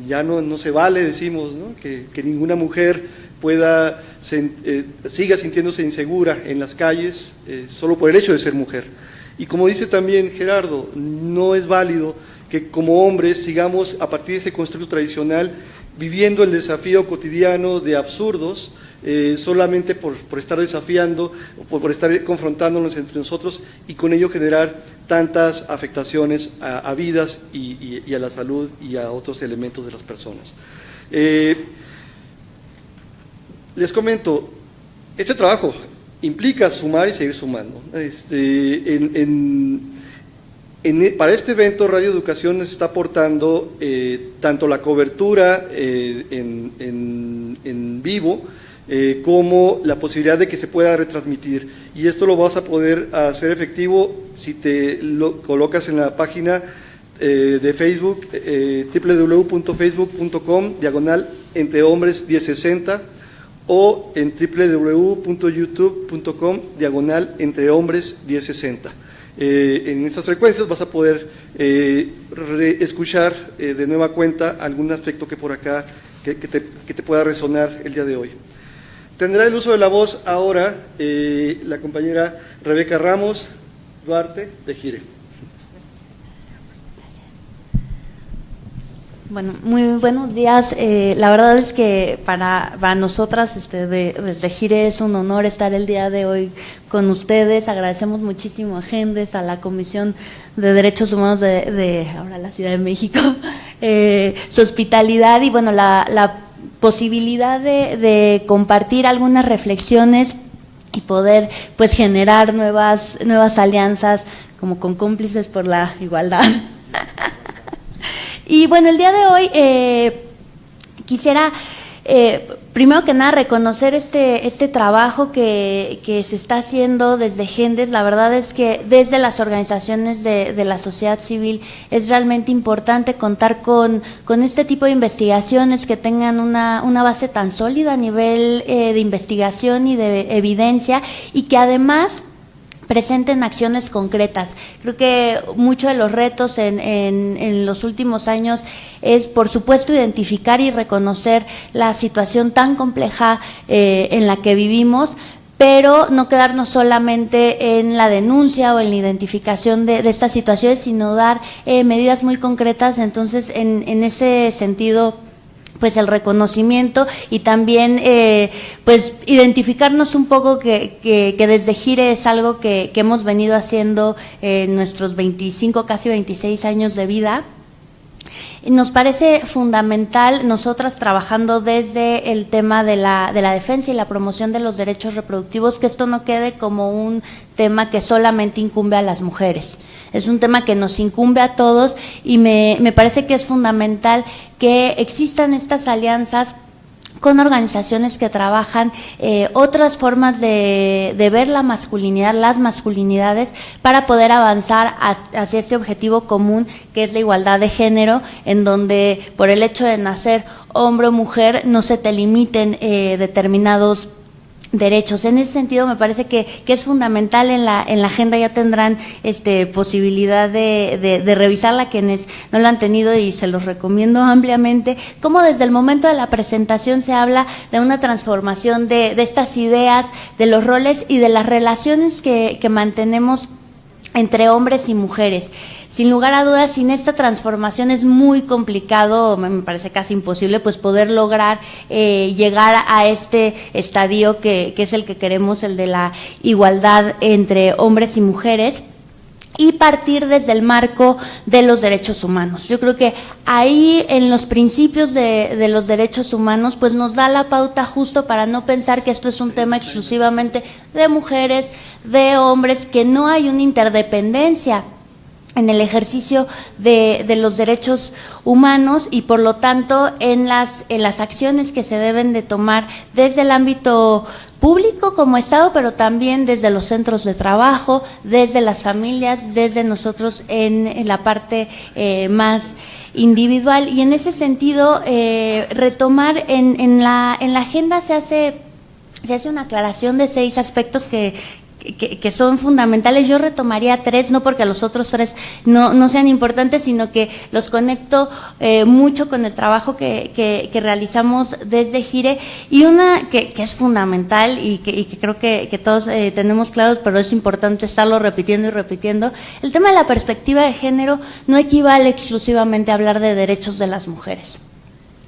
ya no se vale, decimos, ¿no?, que ninguna mujer siga sintiéndose insegura en las calles solo por el hecho de ser mujer. Y como dice también Gerardo, no es válido que como hombres sigamos a partir de ese constructo tradicional viviendo el desafío cotidiano de absurdos solamente por estar desafiando, por estar confrontándonos entre nosotros y con ello generar tantas afectaciones a vidas y a la salud y a otros elementos de las personas. Les comento, este trabajo implica sumar y seguir sumando. Para este evento, Radio Educación nos está aportando tanto la cobertura en vivo como la posibilidad de que se pueda retransmitir. Y esto lo vas a poder hacer efectivo si te lo colocas en la página de Facebook, www.facebook.com/entrehombres1060 o en www.youtube.com/entrehombres1060. En estas frecuencias vas a poder escuchar de nueva cuenta algún aspecto que por acá que te pueda resonar el día de hoy. Tendrá el uso de la voz ahora la compañera Rebeca Ramos Duarte de Gire. Bueno, muy buenos días. La verdad es que para nosotras desde Gire es un honor estar el día de hoy con ustedes. Agradecemos muchísimo a Gendes, a la Comisión de Derechos Humanos de ahora la Ciudad de México, su hospitalidad y bueno, la posibilidad de compartir algunas reflexiones y poder pues generar nuevas alianzas como con Cómplices por la Igualdad. Y bueno, el día de hoy quisiera primero que nada reconocer este trabajo que se está haciendo desde Gendes. La verdad es que desde las organizaciones de la sociedad civil es realmente importante contar con este tipo de investigaciones que tengan una base tan sólida a nivel de investigación y de evidencia y que además presenten acciones concretas. Creo que muchos de los retos en los últimos años es, por supuesto, identificar y reconocer la situación tan compleja en la que vivimos, pero no quedarnos solamente en la denuncia o en la identificación de estas situaciones, sino dar medidas muy concretas. Entonces, en ese sentido, pues el reconocimiento y también pues identificarnos un poco que desde Gire es algo que hemos venido haciendo en nuestros 25, casi 26 años de vida. Nos parece fundamental, nosotras trabajando desde el tema de la defensa y la promoción de los derechos reproductivos, que esto no quede como un tema que solamente incumbe a las mujeres. Es un tema que nos incumbe a todos y me parece que es fundamental que existan estas alianzas con organizaciones que trabajan otras formas de ver la masculinidad, las masculinidades, para poder avanzar hacia este objetivo común que es la igualdad de género, en donde por el hecho de nacer hombre o mujer no se te limiten determinados derechos. En ese sentido me parece que es fundamental en la agenda. Ya tendrán posibilidad de revisarla quienes no la han tenido y se los recomiendo ampliamente, como desde el momento de la presentación se habla de una transformación de estas ideas, de los roles y de las relaciones que mantenemos entre hombres y mujeres. Sin lugar a dudas, sin esta transformación es muy complicado, me parece casi imposible, pues poder lograr llegar a este estadio que es el que queremos, el de la igualdad entre hombres y mujeres, y partir desde el marco de los derechos humanos. Yo creo que ahí, en los principios de los derechos humanos, pues nos da la pauta justo para no pensar que esto es un tema exclusivamente de mujeres, de hombres, que no hay una interdependencia en el ejercicio de los derechos humanos, y por lo tanto en las acciones que se deben de tomar desde el ámbito público como Estado, pero también desde los centros de trabajo, desde las familias, desde nosotros en la parte más individual. Y en ese sentido, retomar en la agenda se hace una aclaración de 6 aspectos que son fundamentales. Yo retomaría 3, no porque los otros 3 no sean importantes, sino que los conecto mucho con el trabajo que realizamos desde Gire, y una que es fundamental y que creo que todos tenemos claros, pero es importante estarlo repitiendo y repitiendo. El tema de la perspectiva de género no equivale exclusivamente a hablar de derechos de las mujeres.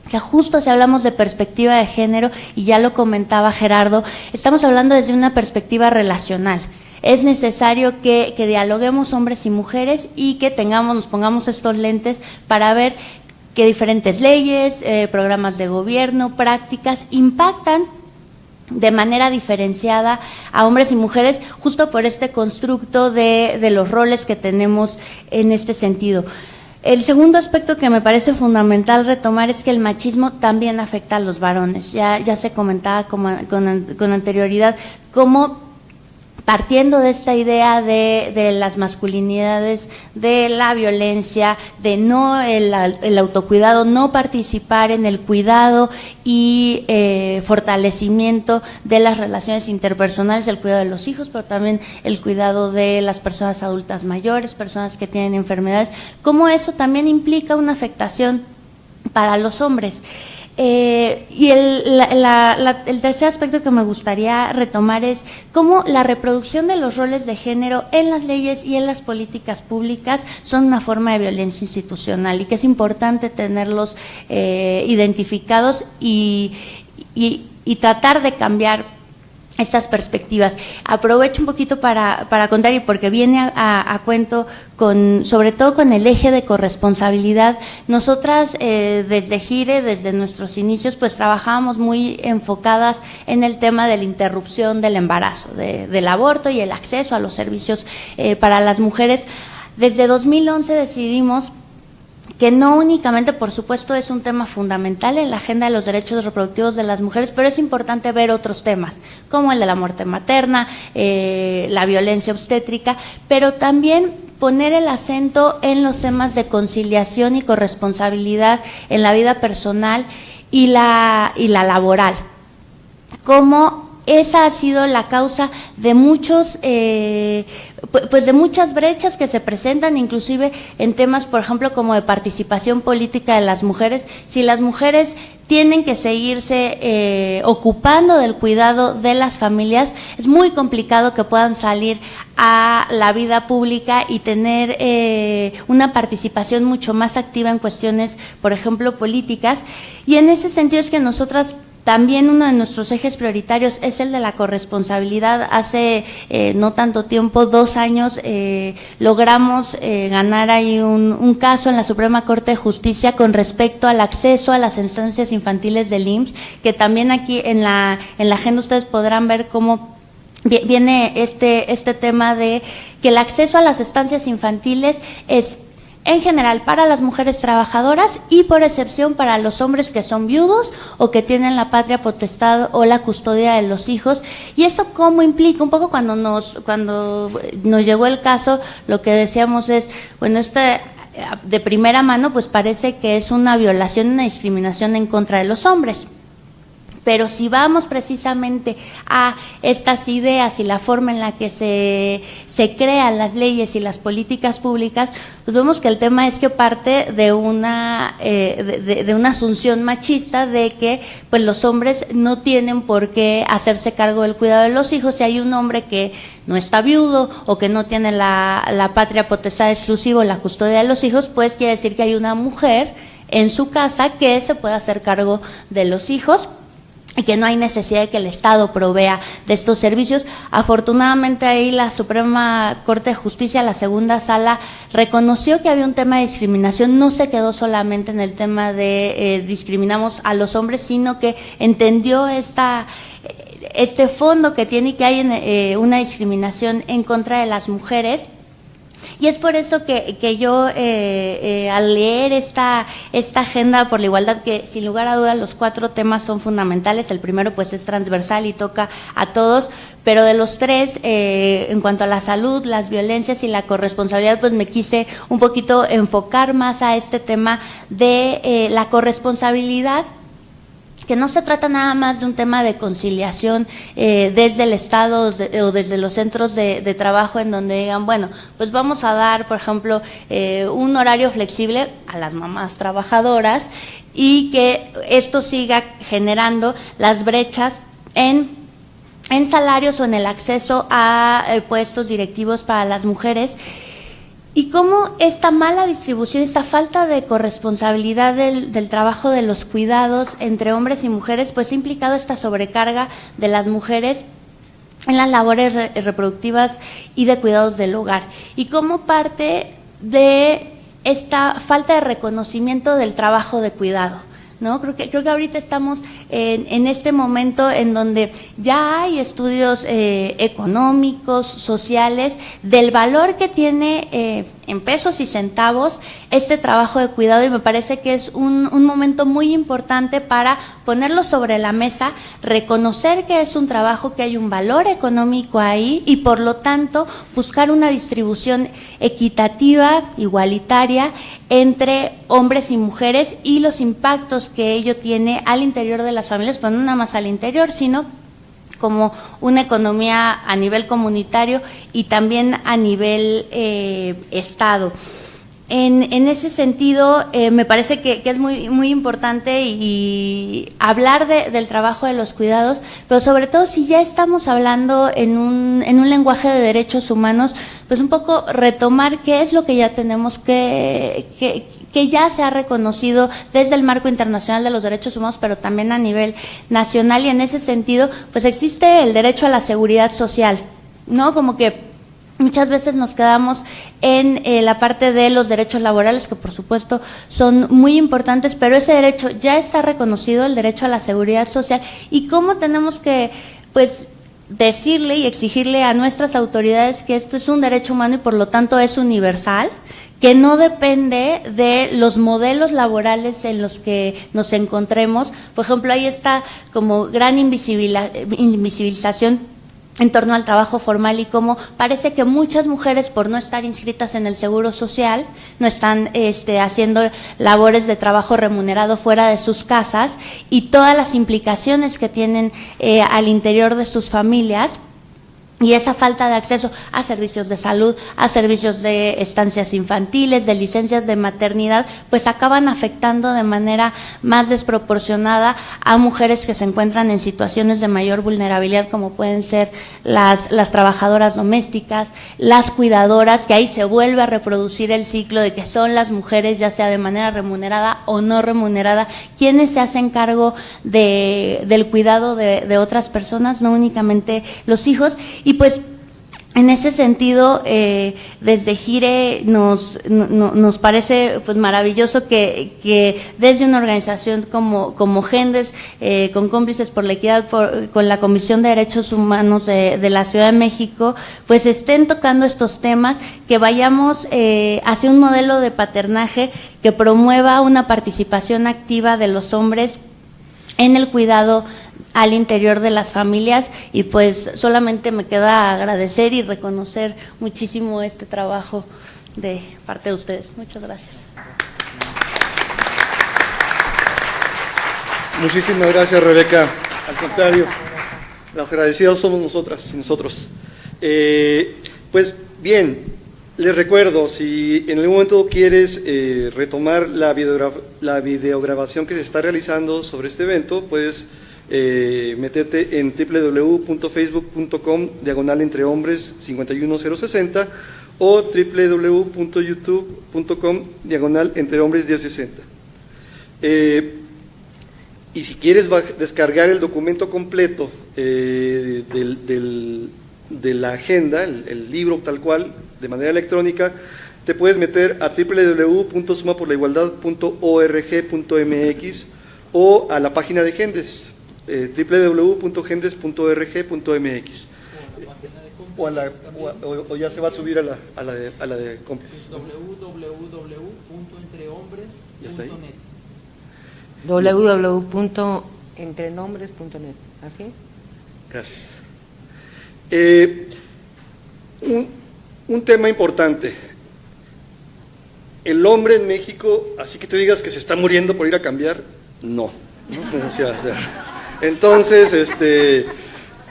O sea, justo si hablamos de perspectiva de género, y ya lo comentaba Gerardo, estamos hablando desde una perspectiva relacional. Es necesario que dialoguemos hombres y mujeres y que nos pongamos estos lentes para ver qué diferentes leyes, programas de gobierno, prácticas impactan de manera diferenciada a hombres y mujeres, justo por este constructo de los roles que tenemos en este sentido. El segundo aspecto que me parece fundamental retomar es que el machismo también afecta a los varones. Ya se comentaba con anterioridad cómo, partiendo de esta idea de las masculinidades, de la violencia, de no el autocuidado, no participar en el cuidado y fortalecimiento de las relaciones interpersonales, el cuidado de los hijos, pero también el cuidado de las personas adultas mayores, personas que tienen enfermedades, cómo eso también implica una afectación para los hombres. Y el tercer aspecto que me gustaría retomar es cómo la reproducción de los roles de género en las leyes y en las políticas públicas son una forma de violencia institucional, y que es importante tenerlos identificados y tratar de cambiar estas perspectivas. Aprovecho un poquito para contar, y porque viene a cuento sobre todo con el eje de corresponsabilidad. Nosotras desde Gire, desde nuestros inicios, pues trabajábamos muy enfocadas en el tema de la interrupción del embarazo, del aborto y el acceso a los servicios para las mujeres. Desde 2011 decidimos que no únicamente, por supuesto, es un tema fundamental en la agenda de los derechos reproductivos de las mujeres, pero es importante ver otros temas, como el de la muerte materna, la violencia obstétrica, pero también poner el acento en los temas de conciliación y corresponsabilidad en la vida personal y la laboral. Como esa ha sido la causa de muchos, pues de muchas brechas que se presentan, inclusive en temas, por ejemplo, como de participación política de las mujeres. Si las mujeres tienen que seguirse ocupando del cuidado de las familias, es muy complicado que puedan salir a la vida pública y tener una participación mucho más activa en cuestiones, por ejemplo, políticas. Y en ese sentido es que nosotras también uno de nuestros ejes prioritarios es el de la corresponsabilidad. Hace no tanto tiempo, 2 años, logramos ganar ahí un caso en la Suprema Corte de Justicia con respecto al acceso a las estancias infantiles del IMSS, que también aquí en la agenda ustedes podrán ver cómo viene este tema de que el acceso a las estancias infantiles es en general para las mujeres trabajadoras y por excepción para los hombres que son viudos o que tienen la patria potestad o la custodia de los hijos. Y eso cómo implica, un poco cuando nos llegó el caso, lo que decíamos es, bueno, de primera mano pues parece que es una violación, una discriminación en contra de los hombres. Pero si vamos precisamente a estas ideas y la forma en la que se crean las leyes y las políticas públicas, pues vemos que el tema es que parte de una asunción machista de que pues los hombres no tienen por qué hacerse cargo del cuidado de los hijos. Si hay un hombre que no está viudo o que no tiene la patria potestad exclusiva o la custodia de los hijos, pues quiere decir que hay una mujer en su casa que se puede hacer cargo de los hijos y que no hay necesidad de que el Estado provea de estos servicios. Afortunadamente ahí la Suprema Corte de Justicia, la segunda sala, reconoció que había un tema de discriminación, no se quedó solamente en el tema de discriminamos a los hombres, sino que entendió este fondo que tiene y que hay una discriminación en contra de las mujeres. Y es por eso que yo, al leer esta agenda por la igualdad, que sin lugar a dudas los 4 temas son fundamentales, el primero pues es transversal y toca a todos, pero de los 3, en cuanto a la salud, las violencias y la corresponsabilidad, pues me quise un poquito enfocar más a este tema de la corresponsabilidad, que no se trata nada más de un tema de conciliación desde el Estado o desde los centros de trabajo en donde digan, bueno, pues vamos a dar, por ejemplo, un horario flexible a las mamás trabajadoras y que esto siga generando las brechas en salarios o en el acceso a puestos directivos para las mujeres. Y cómo esta mala distribución, esta falta de corresponsabilidad del trabajo de los cuidados entre hombres y mujeres, pues ha implicado esta sobrecarga de las mujeres en las labores reproductivas y de cuidados del hogar. Y cómo parte de esta falta de reconocimiento del trabajo de cuidado, ¿no? Creo que ahorita estamos en este momento en donde ya hay estudios económicos, sociales, del valor que tiene en pesos y centavos este trabajo de cuidado, y me parece que es un momento muy importante para ponerlo sobre la mesa, reconocer que es un trabajo, que hay un valor económico ahí y por lo tanto buscar una distribución equitativa, igualitaria entre hombres y mujeres y los impactos que ello tiene al interior de las familias, pero no nada más al interior, sino como una economía a nivel comunitario y también a nivel Estado. En ese sentido, me parece que es muy importante y hablar del trabajo de los cuidados, pero sobre todo si ya estamos hablando en un lenguaje de derechos humanos, pues un poco retomar qué es lo que ya tenemos, que ya se ha reconocido desde el marco internacional de los derechos humanos, pero también a nivel nacional, y en ese sentido, pues existe el derecho a la seguridad social, ¿no? Como que muchas veces nos quedamos en la parte de los derechos laborales, que por supuesto son muy importantes, pero ese derecho ya está reconocido, el derecho a la seguridad social, y cómo tenemos que, pues, decirle y exigirle a nuestras autoridades que esto es un derecho humano y por lo tanto es universal, que no depende de los modelos laborales en los que nos encontremos. Por ejemplo, ahí está como gran invisibilización en torno al trabajo formal y cómo parece que muchas mujeres, por no estar inscritas en el Seguro Social, no están haciendo labores de trabajo remunerado fuera de sus casas, y todas las implicaciones que tienen al interior de sus familias. Y esa falta de acceso a servicios de salud, a servicios de estancias infantiles, de licencias de maternidad, pues acaban afectando de manera más desproporcionada a mujeres que se encuentran en situaciones de mayor vulnerabilidad, como pueden ser las trabajadoras domésticas, las cuidadoras, que ahí se vuelve a reproducir el ciclo de que son las mujeres, ya sea de manera remunerada o no remunerada, quienes se hacen cargo del cuidado de otras personas, no únicamente los hijos. Y pues en ese sentido, desde GIRE nos parece pues maravilloso que desde una organización como Gendes, con Cómplices por la Equidad, con la Comisión de Derechos Humanos de la Ciudad de México, pues estén tocando estos temas, que vayamos hacia un modelo de paternaje que promueva una participación activa de los hombres en el cuidado al interior de las familias. Y pues solamente me queda agradecer y reconocer muchísimo este trabajo de parte de ustedes. Muchas gracias. Muchísimas gracias, Rebeca. Al contrario, los agradecidos somos nosotras y nosotros. Pues bien, les recuerdo, si en algún momento quieres retomar la videograbación que se está realizando sobre este evento, puedes meterte en www.facebook.com/entrehombres51060 o www.youtube.com/entrehombres1060. Y si quieres descargar el documento completo de la agenda, el libro tal cual, de manera electrónica, te puedes meter a www.sumaporlaigualdad.org.mx o a la página de Gendes, www.gendes.org.mx. O ya se va a subir a la de Compes. www.entrehombres.net. www.entrenombres.net. ¿Así? Gracias. Un tema importante. El hombre en México, así que tú digas que se está muriendo por ir a cambiar, no. Entonces,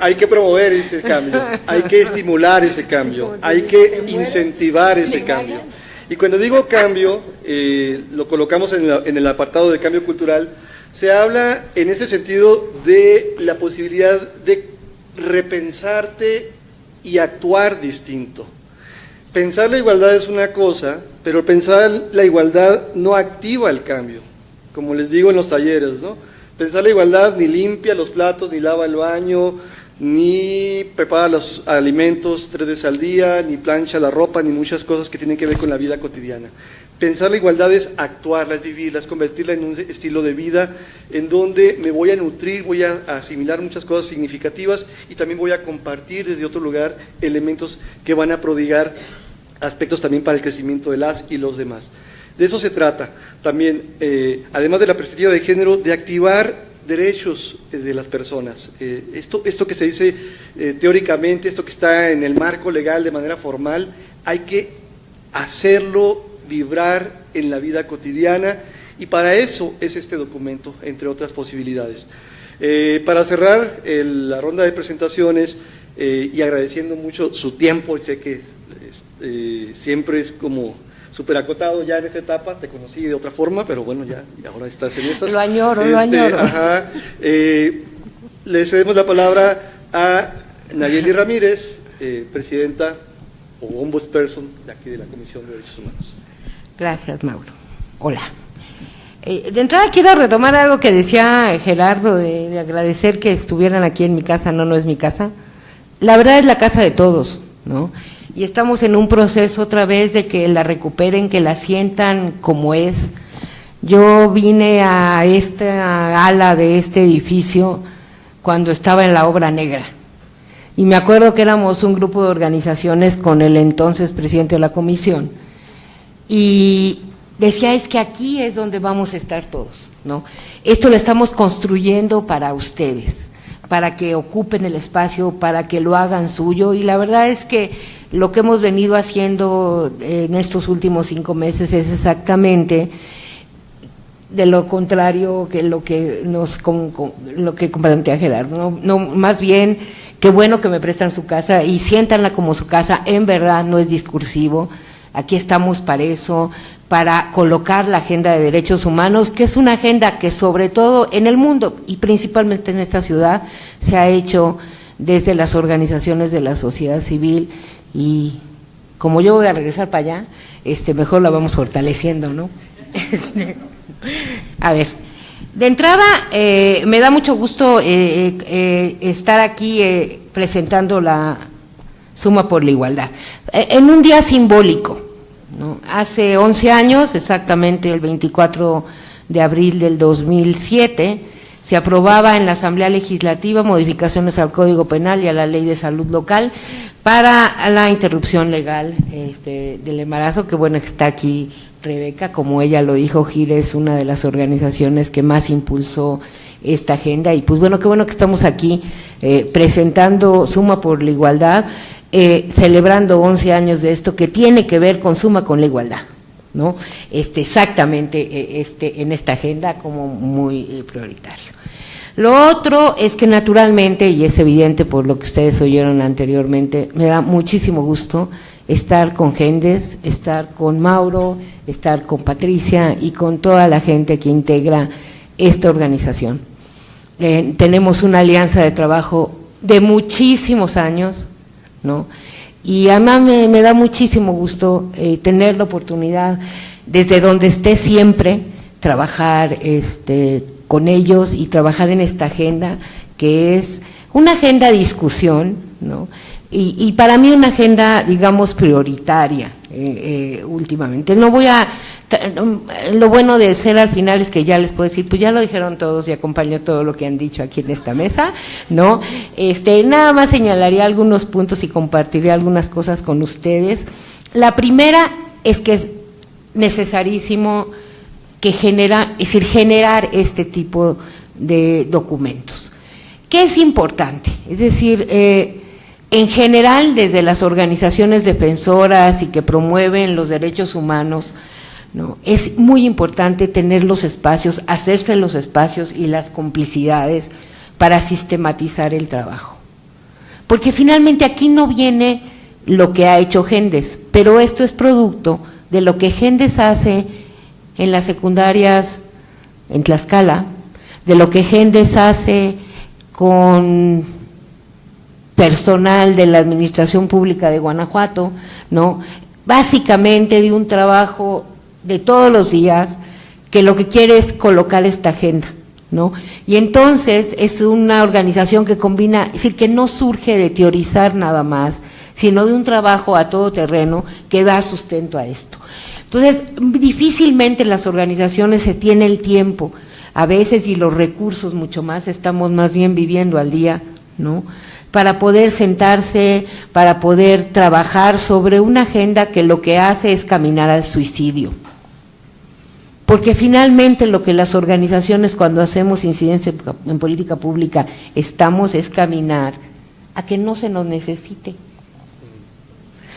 hay que promover ese cambio, hay que estimular ese cambio, hay que incentivar ese cambio. Y cuando digo cambio, lo colocamos en el apartado de cambio cultural, se habla en ese sentido de la posibilidad de repensarte y actuar distinto. Pensar la igualdad es una cosa, pero pensar la igualdad no activa el cambio, como les digo en los talleres, ¿no? Pensar la igualdad ni limpia los platos, ni lava el baño, ni prepara los alimentos 3 veces al día, ni plancha la ropa, ni muchas cosas que tienen que ver con la vida cotidiana. Pensar la igualdad es actuarla, es vivirla, es convertirla en un estilo de vida en donde me voy a nutrir, voy a asimilar muchas cosas significativas y también voy a compartir desde otro lugar elementos que van a prodigar aspectos también para el crecimiento de las y los demás. De eso se trata también, además de la perspectiva de género, de activar derechos de las personas. Esto que se dice teóricamente, esto que está en el marco legal de manera formal, hay que hacerlo vibrar en la vida cotidiana y para eso es este documento, entre otras posibilidades. Para cerrar la ronda de presentaciones y agradeciendo mucho su tiempo, sé que siempre es como súper acotado ya en esta etapa, te conocí de otra forma, pero bueno, ya ahora estás en esas. Lo añoro, lo añoro. Ajá, le cedemos la palabra a Nayeli Ramírez, presidenta o ombudsperson de aquí de la Comisión de Derechos Humanos. Gracias, Mauro. Hola. De entrada quiero retomar algo que decía Gerardo, de agradecer que estuvieran aquí en mi casa. No es mi casa. La verdad es la casa de todos, ¿no? Y estamos en un proceso otra vez de que la recuperen, que la sientan como es. Yo vine a esta ala de este edificio cuando estaba en la obra negra. Y me acuerdo que éramos un grupo de organizaciones con el entonces presidente de la comisión. Y decía, es que aquí es donde vamos a estar todos, ¿no? Esto lo estamos construyendo para ustedes, para que ocupen el espacio, para que lo hagan suyo, y la verdad es que lo que hemos venido haciendo en estos últimos 5 meses es exactamente de lo contrario que lo que plantea Gerardo, no, más bien, qué bueno que me prestan su casa y siéntanla como su casa, en verdad no es discursivo. Aquí estamos para eso, para colocar la agenda de derechos humanos, que es una agenda que sobre todo en el mundo y principalmente en esta ciudad se ha hecho desde las organizaciones de la sociedad civil, y como yo voy a regresar para allá, mejor la vamos fortaleciendo, ¿no? A ver, de entrada me da mucho gusto estar aquí presentando la Suma por la Igualdad, en un día simbólico, ¿no? Hace 11 años, exactamente el 24 de abril del 2007, se aprobaba en la Asamblea Legislativa modificaciones al Código Penal y a la Ley de Salud Local para la interrupción legal del embarazo, que bueno, está aquí Rebeca, como ella lo dijo, GIR es una de las organizaciones que más impulsó esta agenda, y pues bueno, qué bueno que estamos aquí presentando Suma por la Igualdad, celebrando 11 años de esto que tiene que ver con Suma con la Igualdad, ¿no? Exactamente en esta agenda como muy prioritario. Lo otro es que naturalmente, y es evidente por lo que ustedes oyeron anteriormente, me da muchísimo gusto estar con Gendes, estar con Mauro, estar con Patricia y con toda la gente que integra esta organización. Tenemos una alianza de trabajo de muchísimos años, ¿no? Y además me da muchísimo gusto tener la oportunidad, desde donde esté siempre, trabajar con ellos y trabajar en esta agenda, que es una agenda de discusión, ¿no? Y para mí una agenda, digamos, prioritaria últimamente. No voy a… Lo bueno de ser al final es que ya les puedo decir, pues ya lo dijeron todos y acompañó todo lo que han dicho aquí en esta mesa, ¿no? Nada más señalaría algunos puntos y compartiré algunas cosas con ustedes. La primera es que es necesarísimo generar este tipo de documentos. ¿Qué es importante? Es decir, en general, desde las organizaciones defensoras y que promueven los derechos humanos, ¿no? Es muy importante tener los espacios, hacerse los espacios y las complicidades para sistematizar el trabajo. Porque finalmente aquí no viene lo que ha hecho Gendes, pero esto es producto de lo que Gendes hace en las secundarias en Tlaxcala, de lo que Gendes hace con personal de la Administración Pública de Guanajuato, ¿no? Básicamente de un trabajo de todos los días que lo que quiere es colocar esta agenda, ¿no? Y entonces es una organización que combina, es decir, que no surge de teorizar nada más, sino de un trabajo a todo terreno que da sustento a esto. Entonces, difícilmente las organizaciones se tiene el tiempo, a veces, y los recursos mucho más, estamos más bien viviendo al día, ¿no?, para poder sentarse, para poder trabajar sobre una agenda que lo que hace es caminar al suicidio. Porque finalmente lo que las organizaciones, cuando hacemos incidencia en política pública, es caminar a que no se nos necesite,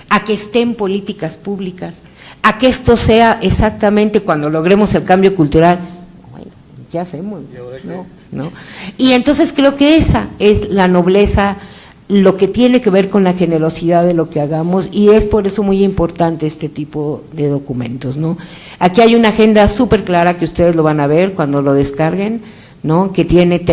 a que estén políticas públicas, a que esto sea exactamente cuando logremos el cambio cultural. Bueno, ¿qué hacemos? ¿No? Y entonces creo que esa es la nobleza, lo que tiene que ver con la generosidad de lo que hagamos, y es por eso muy importante este tipo de documentos, ¿no? Aquí hay una agenda súper clara que ustedes lo van a ver cuando lo descarguen, ¿no?, que tiene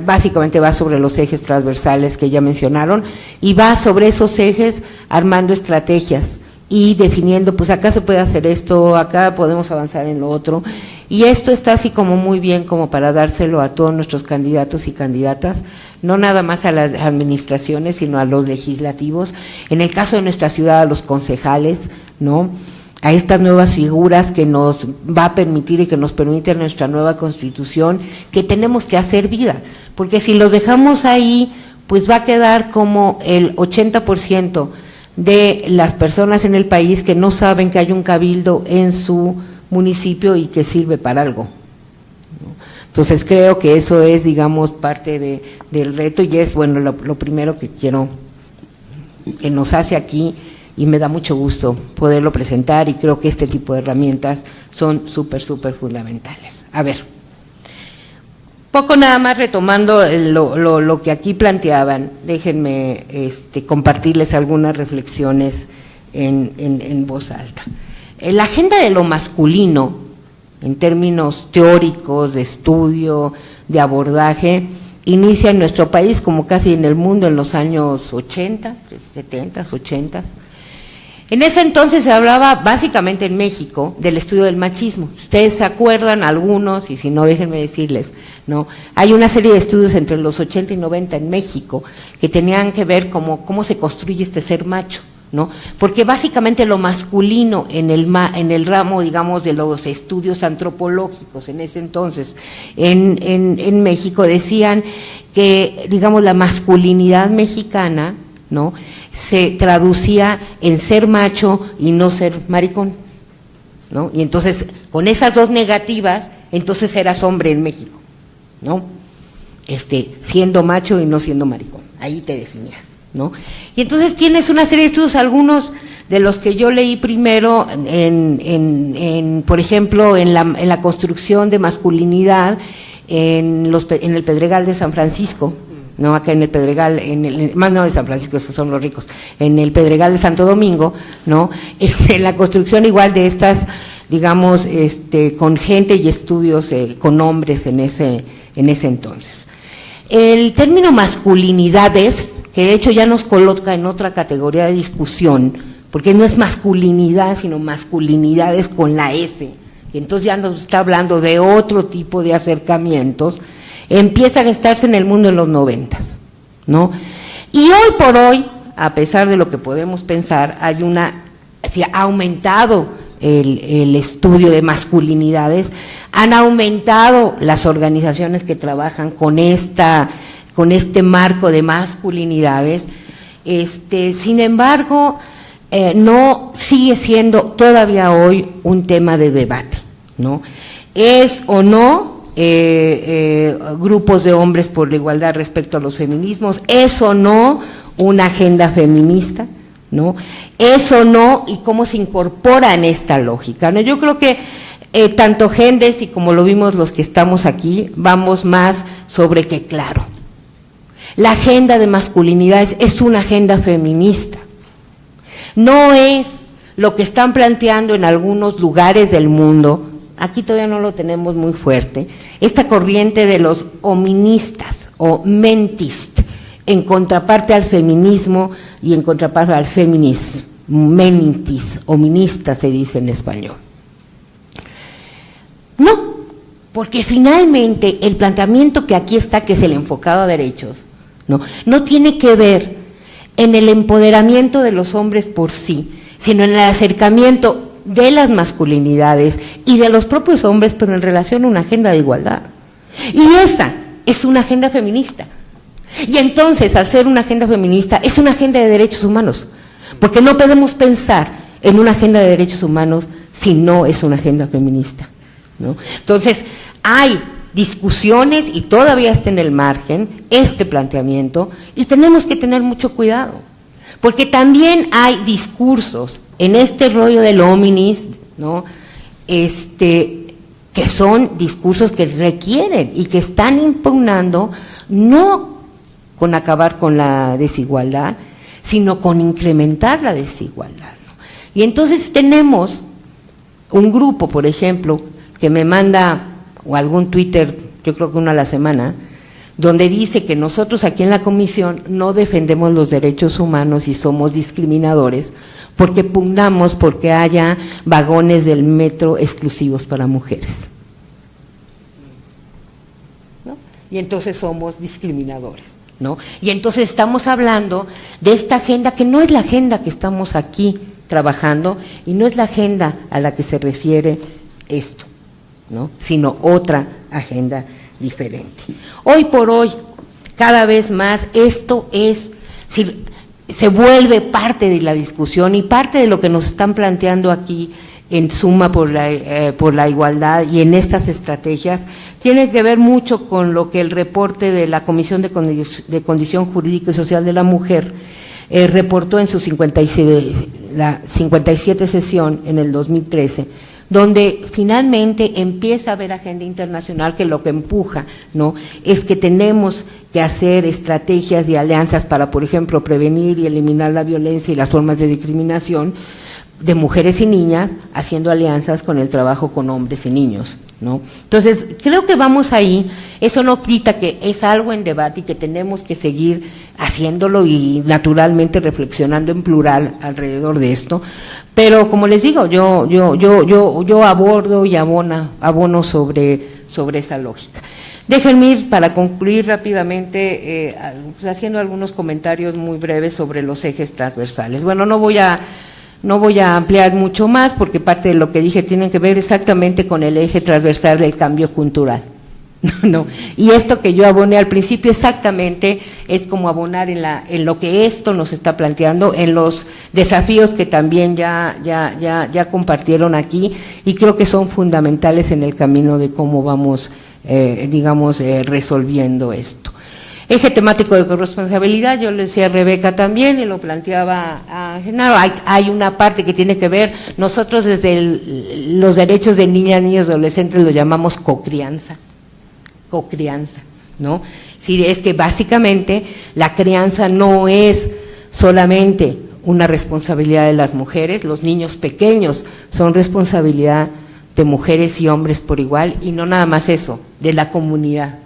básicamente va sobre los ejes transversales que ya mencionaron, y va sobre esos ejes armando estrategias y definiendo, pues acá se puede hacer esto, acá podemos avanzar en lo otro, y esto está así como muy bien como para dárselo a todos nuestros candidatos y candidatas, no nada más a las administraciones, sino a los legislativos, en el caso de nuestra ciudad a los concejales, ¿no?, a estas nuevas figuras que nos va a permitir y que nos permite nuestra nueva Constitución, que tenemos que hacer vida, porque si los dejamos ahí, pues va a quedar como el 80% de las personas en el país que no saben que hay un cabildo en su municipio y que sirve para algo, ¿no? Entonces creo que eso es, digamos, parte del reto, y es, bueno, lo primero que quiero, que nos hace aquí, y me da mucho gusto poderlo presentar, y creo que este tipo de herramientas son súper fundamentales. A ver, poco nada más retomando lo que aquí planteaban, déjenme compartirles algunas reflexiones en voz alta. La agenda de lo masculino, en términos teóricos, de estudio, de abordaje, inicia en nuestro país, como casi en el mundo, en los años 80, 70, 80. En ese entonces se hablaba básicamente en México del estudio del machismo. Ustedes se acuerdan, algunos, y si no, déjenme decirles, ¿no? Hay una serie de estudios entre los 80 y 90 en México que tenían que ver cómo se construye este ser macho, ¿no? Porque básicamente lo masculino en el ramo, digamos, de los estudios antropológicos en ese entonces en México decían que, digamos, la masculinidad mexicana, ¿no?, se traducía en ser macho y no ser maricón, ¿no? Y entonces, con esas dos negativas, entonces eras hombre en México, ¿no? Siendo macho y no siendo maricón, ahí te definías, ¿no? Y entonces tienes una serie de estudios, algunos de los que yo leí primero, por ejemplo, en la construcción de masculinidad, en el Pedregal de San Francisco, no acá en el Pedregal, más no de San Francisco, esos son los ricos, en el Pedregal de Santo Domingo, ¿no? La construcción igual de estas, digamos, con gente y estudios con hombres en ese entonces. El término masculinidades, que de hecho ya nos coloca en otra categoría de discusión, porque no es masculinidad, sino masculinidades con la S, y entonces ya nos está hablando de otro tipo de acercamientos, empieza a gestarse en el mundo en los 90s, ¿no? Y hoy por hoy, a pesar de lo que podemos pensar, ha aumentado el estudio de masculinidades, han aumentado las organizaciones que trabajan con este marco de masculinidades, sin embargo, no sigue siendo todavía hoy un tema de debate, ¿no? ¿Es o no grupos de hombres por la igualdad respecto a los feminismos? ¿Es o no una agenda feminista? ¿No? ¿Es o no? ¿Y cómo se incorpora en esta lógica? ¿No? Yo creo que tanto Gendes y como lo vimos los que estamos aquí, vamos más sobre que claro, la agenda de masculinidades es una agenda feminista. No es lo que están planteando en algunos lugares del mundo, aquí todavía no lo tenemos muy fuerte, esta corriente de los hoministas o mentist, en contraparte al feminismo y en contraparte al feminismo, menitis, hominista se dice en español. No, porque finalmente el planteamiento que aquí está, que es el enfocado a derechos, no tiene que ver en el empoderamiento de los hombres por sí, sino en el acercamiento de las masculinidades y de los propios hombres, pero en relación a una agenda de igualdad. Y esa es una agenda feminista. Y entonces, al ser una agenda feminista, es una agenda de derechos humanos, porque no podemos pensar en una agenda de derechos humanos si no es una agenda feminista, ¿no? Entonces, hay discusiones y todavía está en el margen este planteamiento y tenemos que tener mucho cuidado, porque también hay discursos en este rollo del hominis, ¿no? Que son discursos que requieren y que están impugnando no con acabar con la desigualdad, sino con incrementar la desigualdad, ¿no? Y entonces tenemos un grupo, por ejemplo, que me manda o algún Twitter, yo creo que uno a la semana, donde dice que nosotros aquí en la comisión no defendemos los derechos humanos y somos discriminadores porque pugnamos porque haya vagones del metro exclusivos para mujeres, ¿no? Y entonces somos discriminadores, ¿no? Y entonces estamos hablando de esta agenda que no es la agenda que estamos aquí trabajando y no es la agenda a la que se refiere esto, ¿no? Sino otra agenda diferente. Hoy por hoy, cada vez más, esto se vuelve parte de la discusión y parte de lo que nos están planteando aquí en Suma por la igualdad y en estas estrategias, tiene que ver mucho con lo que el reporte de la Comisión de Condición Jurídica y Social de la Mujer reportó en su 57 sesión en el 2013, donde finalmente empieza a haber agenda internacional que lo que empuja, ¿no?, es que tenemos que hacer estrategias y alianzas para, por ejemplo, prevenir y eliminar la violencia y las formas de discriminación de mujeres y niñas, haciendo alianzas con el trabajo con hombres y niños, ¿no? Entonces, creo que vamos ahí, eso no quita que es algo en debate y que tenemos que seguir haciéndolo y naturalmente reflexionando en plural alrededor de esto, pero como les digo, yo abordo y abono sobre esa lógica. Déjenme ir para concluir rápidamente haciendo algunos comentarios muy breves sobre los ejes transversales. Bueno, no voy a ampliar mucho más porque parte de lo que dije tiene que ver exactamente con el eje transversal del cambio cultural. No, y esto que yo aboné al principio exactamente es como abonar en lo que esto nos está planteando, en los desafíos que también ya compartieron aquí y creo que son fundamentales en el camino de cómo vamos, resolviendo esto. Eje temático de corresponsabilidad, yo le decía a Rebeca también y lo planteaba a Genaro, hay una parte que tiene que ver, nosotros desde los derechos de niñas, niños y adolescentes lo llamamos cocrianza, cocrianza, ¿no? Sí, es que básicamente la crianza no es solamente una responsabilidad de las mujeres, los niños pequeños son responsabilidad de mujeres y hombres por igual, y no nada más eso, de la comunidad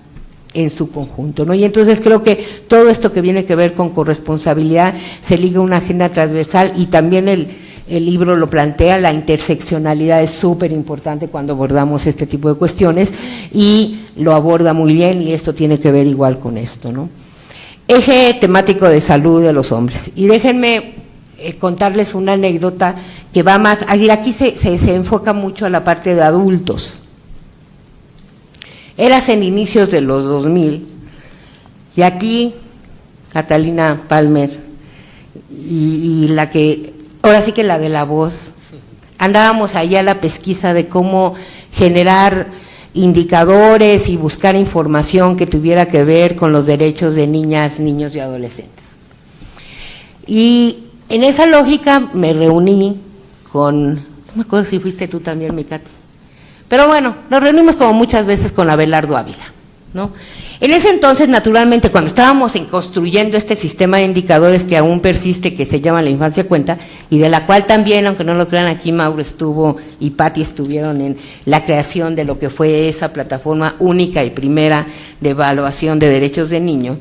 en su conjunto, ¿no? Y entonces creo que todo esto que viene que ver con corresponsabilidad se liga a una agenda transversal, y también el libro lo plantea, la interseccionalidad es súper importante cuando abordamos este tipo de cuestiones, y lo aborda muy bien, y esto tiene que ver igual con esto, ¿no? Eje temático de salud de los hombres, y déjenme contarles una anécdota que va más, aquí se enfoca mucho a la parte de adultos. Eras en inicios de los 2000, y aquí Catalina Palmer y la que, ahora sí que la de La Voz, andábamos allá a la pesquisa de cómo generar indicadores y buscar información que tuviera que ver con los derechos de niñas, niños y adolescentes. Y en esa lógica me reuní con, no me acuerdo si fuiste tú también, mi Cati, pero bueno, nos reunimos como muchas veces con Abelardo Ávila, ¿no? En ese entonces, naturalmente, cuando estábamos construyendo este sistema de indicadores que aún persiste, que se llama La Infancia Cuenta, y de la cual también, aunque no lo crean, aquí Mauro estuvo y Patti estuvieron en la creación de lo que fue esa plataforma única y primera de evaluación de derechos de niño.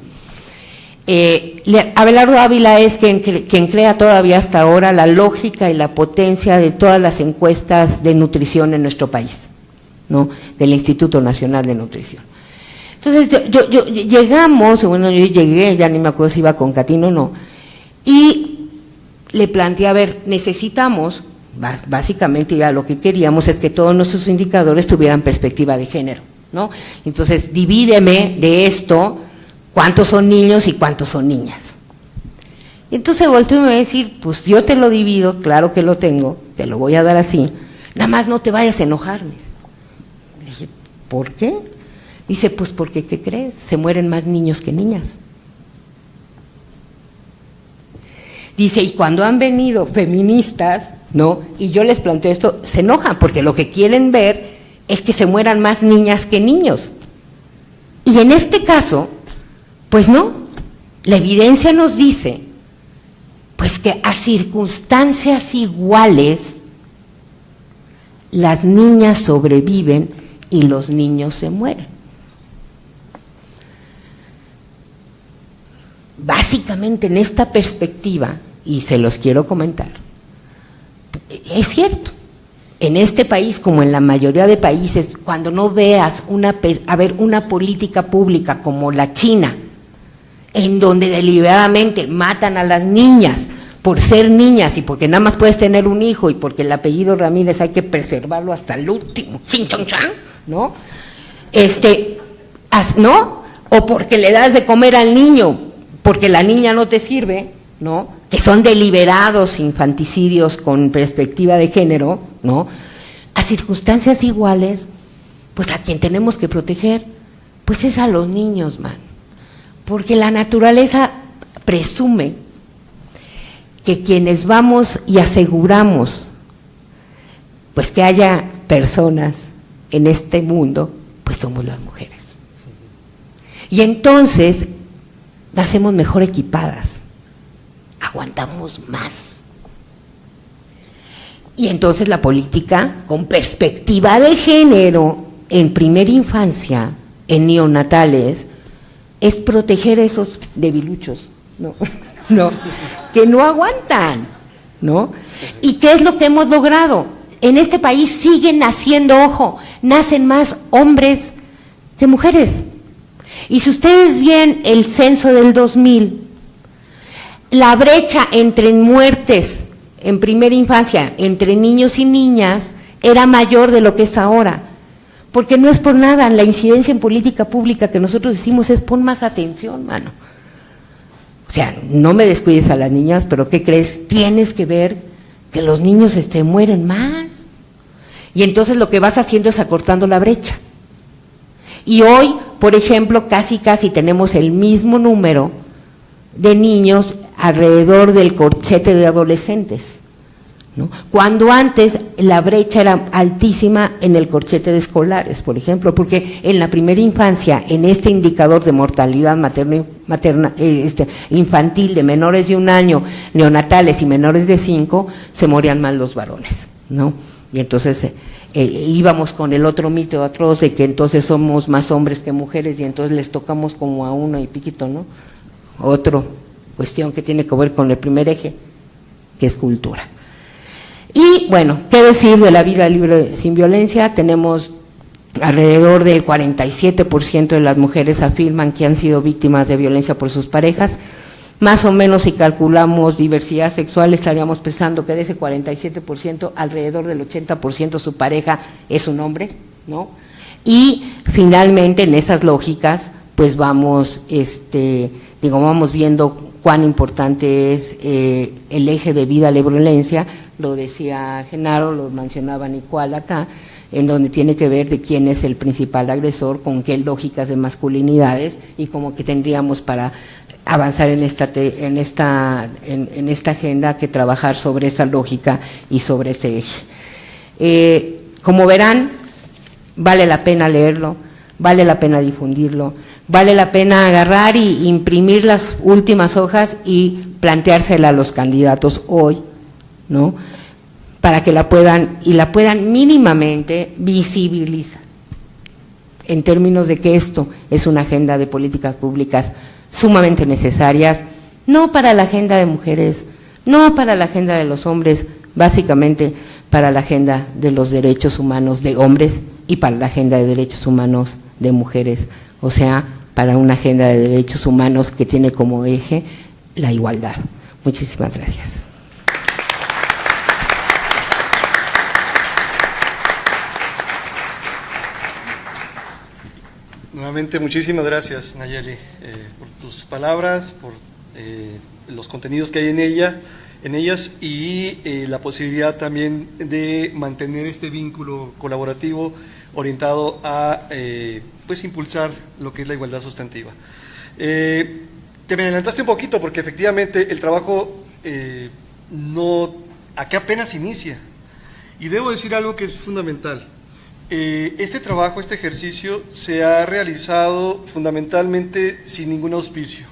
Abelardo Ávila es quien crea todavía hasta ahora la lógica y la potencia de todas las encuestas de nutrición en nuestro país, ¿no? Del Instituto Nacional de Nutrición. Entonces llegamos, bueno, yo llegué, ya ni me acuerdo si iba con Catino o no, y le planteé, a ver, necesitamos, básicamente ya lo que queríamos es que todos nuestros indicadores tuvieran perspectiva de género, ¿no? Entonces, divídeme de esto, cuántos son niños y cuántos son niñas. Y entonces volteó y me va a decir, pues yo te lo divido, claro que lo tengo, te lo voy a dar así, nada más no te vayas a enojar. Le dije, ¿por qué? Dice, pues porque, ¿qué crees? Se mueren más niños que niñas. Dice, y cuando han venido feministas, ¿no? Y yo les planteo esto, se enojan, porque lo que quieren ver es que se mueran más niñas que niños. Y en este caso, pues no, la evidencia nos dice, pues que a circunstancias iguales, las niñas sobreviven y los niños se mueren. Básicamente en esta perspectiva, y se los quiero comentar, es cierto, en este país como en la mayoría de países, cuando no veas una política pública como la China, en donde deliberadamente matan a las niñas por ser niñas y porque nada más puedes tener un hijo y porque el apellido Ramírez hay que preservarlo hasta el último, chin chon chan, ¿no? ¿No? O porque le das de comer al niño porque la niña no te sirve, ¿no? Que son deliberados infanticidios con perspectiva de género, ¿no? A circunstancias iguales, pues a quien tenemos que proteger, pues es a los niños, man. Porque la naturaleza presume que quienes vamos y aseguramos, pues que haya personas en este mundo, pues somos las mujeres. Y entonces nacemos mejor equipadas, aguantamos más. Y entonces la política, con perspectiva de género, en primera infancia, en neonatales, es proteger a esos debiluchos, ¿no? No, que no aguantan, ¿no? ¿Y qué es lo que hemos logrado? En este país siguen naciendo, ojo, nacen más hombres que mujeres. Y si ustedes ven el censo del 2000, la brecha entre muertes en primera infancia entre niños y niñas era mayor de lo que es ahora, porque no es por nada, la incidencia en política pública que nosotros decimos es pon más atención, mano. O sea, no me descuides a las niñas, pero ¿qué crees? Tienes que ver que los niños mueren más. Y entonces lo que vas haciendo es acortando la brecha. Y hoy, por ejemplo, casi tenemos el mismo número de niños alrededor del corchete de adolescentes, ¿no? Cuando antes la brecha era altísima en el corchete de escolares, por ejemplo, porque en la primera infancia, en este indicador de mortalidad infantil de menores de 1 año, neonatales y menores de 5, se morían más los varones, ¿no? Y entonces íbamos con el otro mito atroz de que entonces somos más hombres que mujeres y entonces les tocamos como a 1 y piquito, ¿no? Otra cuestión que tiene que ver con el primer eje, que es cultura. Y bueno, ¿qué decir de la vida libre sin violencia? Tenemos alrededor del 47% de las mujeres afirman que han sido víctimas de violencia por sus parejas. Más o menos, si calculamos diversidad sexual, estaríamos pensando que de ese 47%, alrededor del 80% su pareja es un hombre, ¿no? Y finalmente, en esas lógicas, pues vamos viendo cuán importante es el eje de vida libre violencia. Lo decía Genaro, lo mencionaba Nicole acá, en donde tiene que ver de quién es el principal agresor, con qué lógicas de masculinidades y como que tendríamos para avanzar en esta agenda que trabajar sobre esa lógica y sobre ese eje. Como verán, vale la pena leerlo, vale la pena difundirlo, vale la pena agarrar y imprimir las últimas hojas y planteársela a los candidatos hoy, ¿no? Para que la puedan mínimamente visibilizar, en términos de que esto es una agenda de políticas públicas sumamente necesarias, no para la agenda de mujeres, no para la agenda de los hombres, básicamente para la agenda de los derechos humanos de hombres y para la agenda de derechos humanos de mujeres, o sea, para una agenda de derechos humanos que tiene como eje la igualdad. Muchísimas gracias. Nuevamente, muchísimas gracias, Nayeli, por tus palabras, por los contenidos que hay en ellas y la posibilidad también de mantener este vínculo colaborativo orientado a pues impulsar lo que es la igualdad sustantiva. Te me adelantaste un poquito porque efectivamente el trabajo acá apenas inicia y debo decir algo que es fundamental. Este trabajo, este ejercicio se ha realizado fundamentalmente sin ningún auspicio,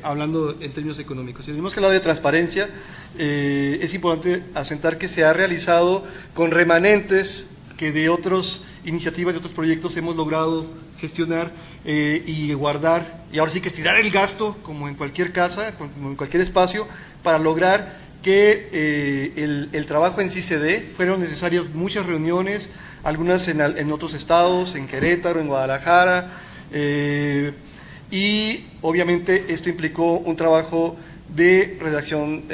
hablando en términos económicos. Si tenemos que hablar de transparencia, es importante asentar que se ha realizado con remanentes que de otras iniciativas, de otros proyectos hemos logrado gestionar y guardar, y ahora sí que estirar el gasto, como en cualquier casa, como en cualquier espacio, para lograr que el trabajo en sí se dé. Fueron necesarias muchas reuniones, algunas en otros estados, en Querétaro, en Guadalajara, y obviamente esto implicó un trabajo de redacción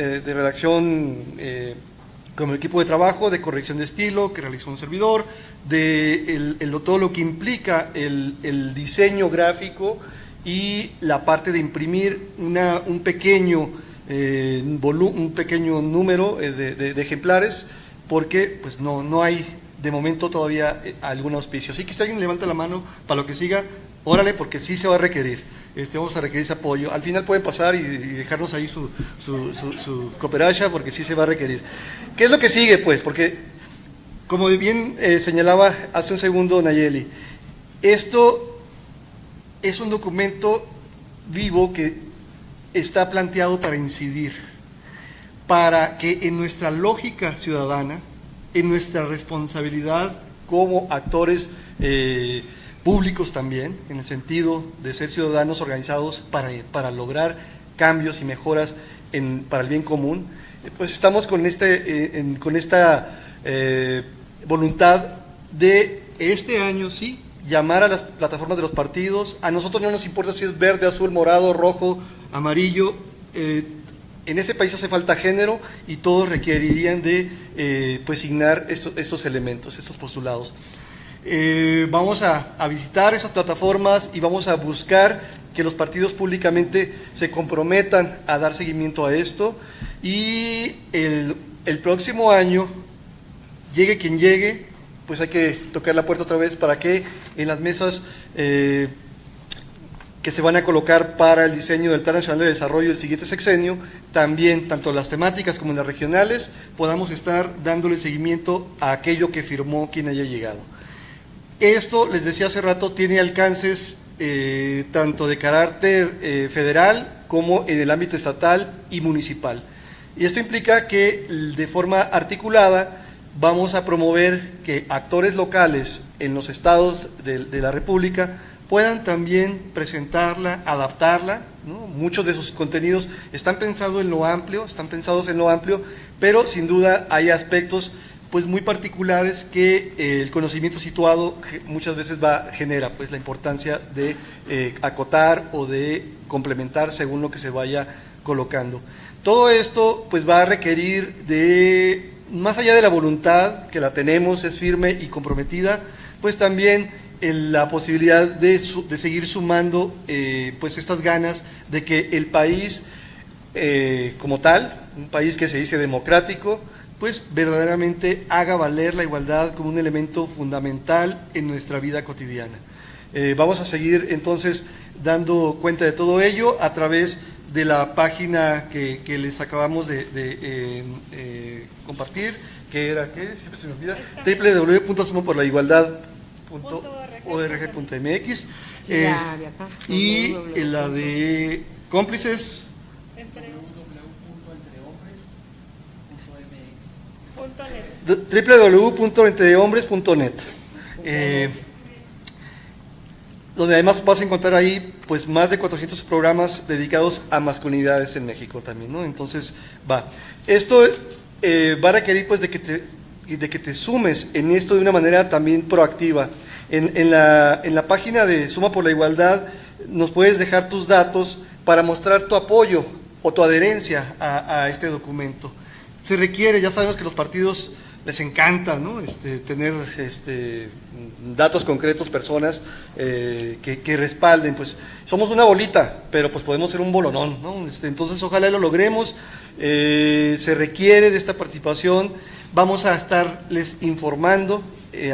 como equipo de trabajo, de corrección de estilo que realizó un servidor, de todo lo que implica el diseño gráfico y la parte de imprimir un pequeño número de ejemplares, porque pues no hay de momento todavía algún auspicio. Así que si alguien levanta la mano para lo que siga, órale, porque sí se va a requerir. Vamos a requerir ese apoyo. Al final pueden pasar y dejarnos ahí su cooperacha, porque sí se va a requerir. ¿Qué es lo que sigue, pues? Porque, como bien señalaba hace un segundo Nayeli, esto es un documento vivo que está planteado para incidir, para que en nuestra lógica ciudadana, en nuestra responsabilidad como actores públicos también, en el sentido de ser ciudadanos organizados para lograr cambios y mejoras para el bien común, pues estamos con esta voluntad de este año, sí, llamar a las plataformas de los partidos. A nosotros no nos importa si es verde, azul, morado, rojo, amarillo. En ese país hace falta género y todos requerirían de pues signar estos elementos, estos postulados. Vamos a visitar esas plataformas y vamos a buscar que los partidos públicamente se comprometan a dar seguimiento a esto, y el próximo año, llegue quien llegue, pues hay que tocar la puerta otra vez para que en las mesas que se van a colocar para el diseño del Plan Nacional de Desarrollo del siguiente sexenio también, tanto las temáticas como las regionales, podamos estar dándole seguimiento a aquello que firmó quien haya llegado. Esto, les decía hace rato, tiene alcances tanto de carácter federal como en el ámbito estatal y municipal. Y esto implica que de forma articulada vamos a promover que actores locales en los estados de la República puedan también presentarla, adaptarla, ¿no? Muchos de sus contenidos están pensados en lo amplio, pero sin duda hay aspectos pues muy particulares que el conocimiento situado muchas veces genera pues la importancia de acotar o de complementar según lo que se vaya colocando. Todo esto pues va a requerir de, más allá de la voluntad, que la tenemos, es firme y comprometida, pues también la posibilidad de seguir sumando pues estas ganas de que el país como tal, un país que se dice democrático, pues verdaderamente haga valer la igualdad como un elemento fundamental en nuestra vida cotidiana. Vamos a seguir entonces dando cuenta de todo ello a través de la página que les acabamos de compartir, que era, ¿qué? Siempre se me olvida, www.sumoporlaigualdad.org.mx y la de cómplices www.entrehombres.net, donde además vas a encontrar ahí pues más de 400 programas dedicados a masculinidades en México también, ¿no? Entonces esto va a requerir pues de que te sumes en esto de una manera también proactiva. En la página de Suma por la Igualdad nos puedes dejar tus datos para mostrar tu apoyo o tu adherencia a este documento. Se requiere, ya sabemos que los partidos les encanta, ¿no? Tener datos concretos, personas que respalden, pues somos una bolita, pero pues podemos ser un bolonón, ¿no? Entonces ojalá lo logremos, se requiere de esta participación, vamos a estarles informando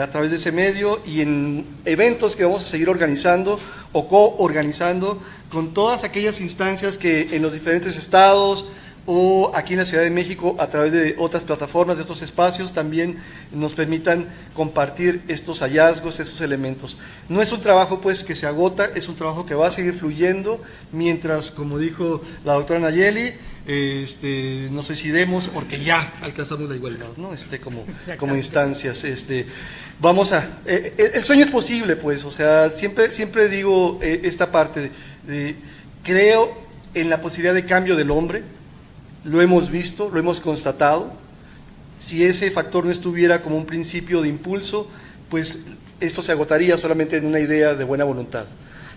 a través de ese medio y en eventos que vamos a seguir organizando o coorganizando con todas aquellas instancias que en los diferentes estados o aquí en la Ciudad de México a través de otras plataformas, de otros espacios, también nos permitan compartir estos hallazgos, estos elementos. No es un trabajo pues que se agota, es un trabajo que va a seguir fluyendo mientras, como dijo la doctora Nayeli, nos suicidemos porque ya alcanzamos la igualdad, ¿no? Como instancias. Vamos a, el sueño es posible, pues, o sea, siempre digo esta parte creo en la posibilidad de cambio del hombre. Lo hemos visto, lo hemos constatado. Si ese factor no estuviera como un principio de impulso, pues esto se agotaría solamente en una idea de buena voluntad.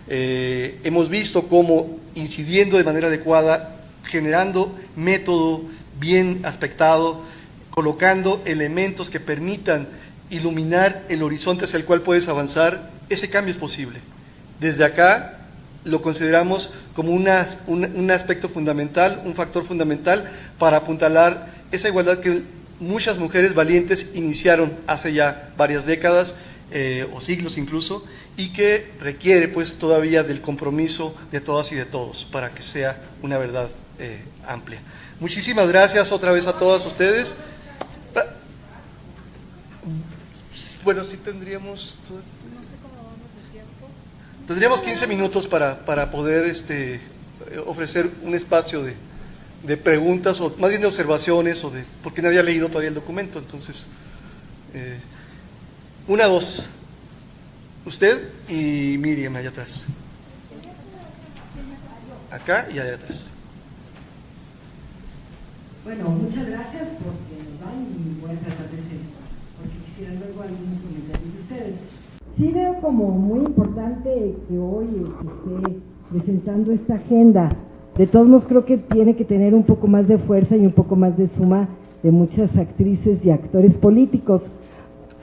Hemos visto cómo incidiendo de manera adecuada, generando método bien aspectado, colocando elementos que permitan iluminar el horizonte hacia el cual puedes avanzar, ese cambio es posible. Desde acá lo consideramos como un aspecto fundamental, un factor fundamental para apuntalar esa igualdad que muchas mujeres valientes iniciaron hace ya varias décadas o siglos incluso, y que requiere pues todavía del compromiso de todas y de todos para que sea una verdad amplia. Muchísimas gracias otra vez a todas ustedes. Bueno, sí tendríamos... Tendríamos 15 minutos para poder ofrecer un espacio de preguntas, o más bien de observaciones, porque nadie ha leído todavía el documento. Entonces, dos. Usted y Miriam allá atrás. Acá y allá atrás. Bueno, muchas gracias porque nos dan y voy a tratar de ser, porque quisiera luego algunos comentarios de ustedes. Sí veo como muy importante que hoy se esté presentando esta agenda. De todos modos creo que tiene que tener un poco más de fuerza y un poco más de suma de muchas actrices y actores políticos.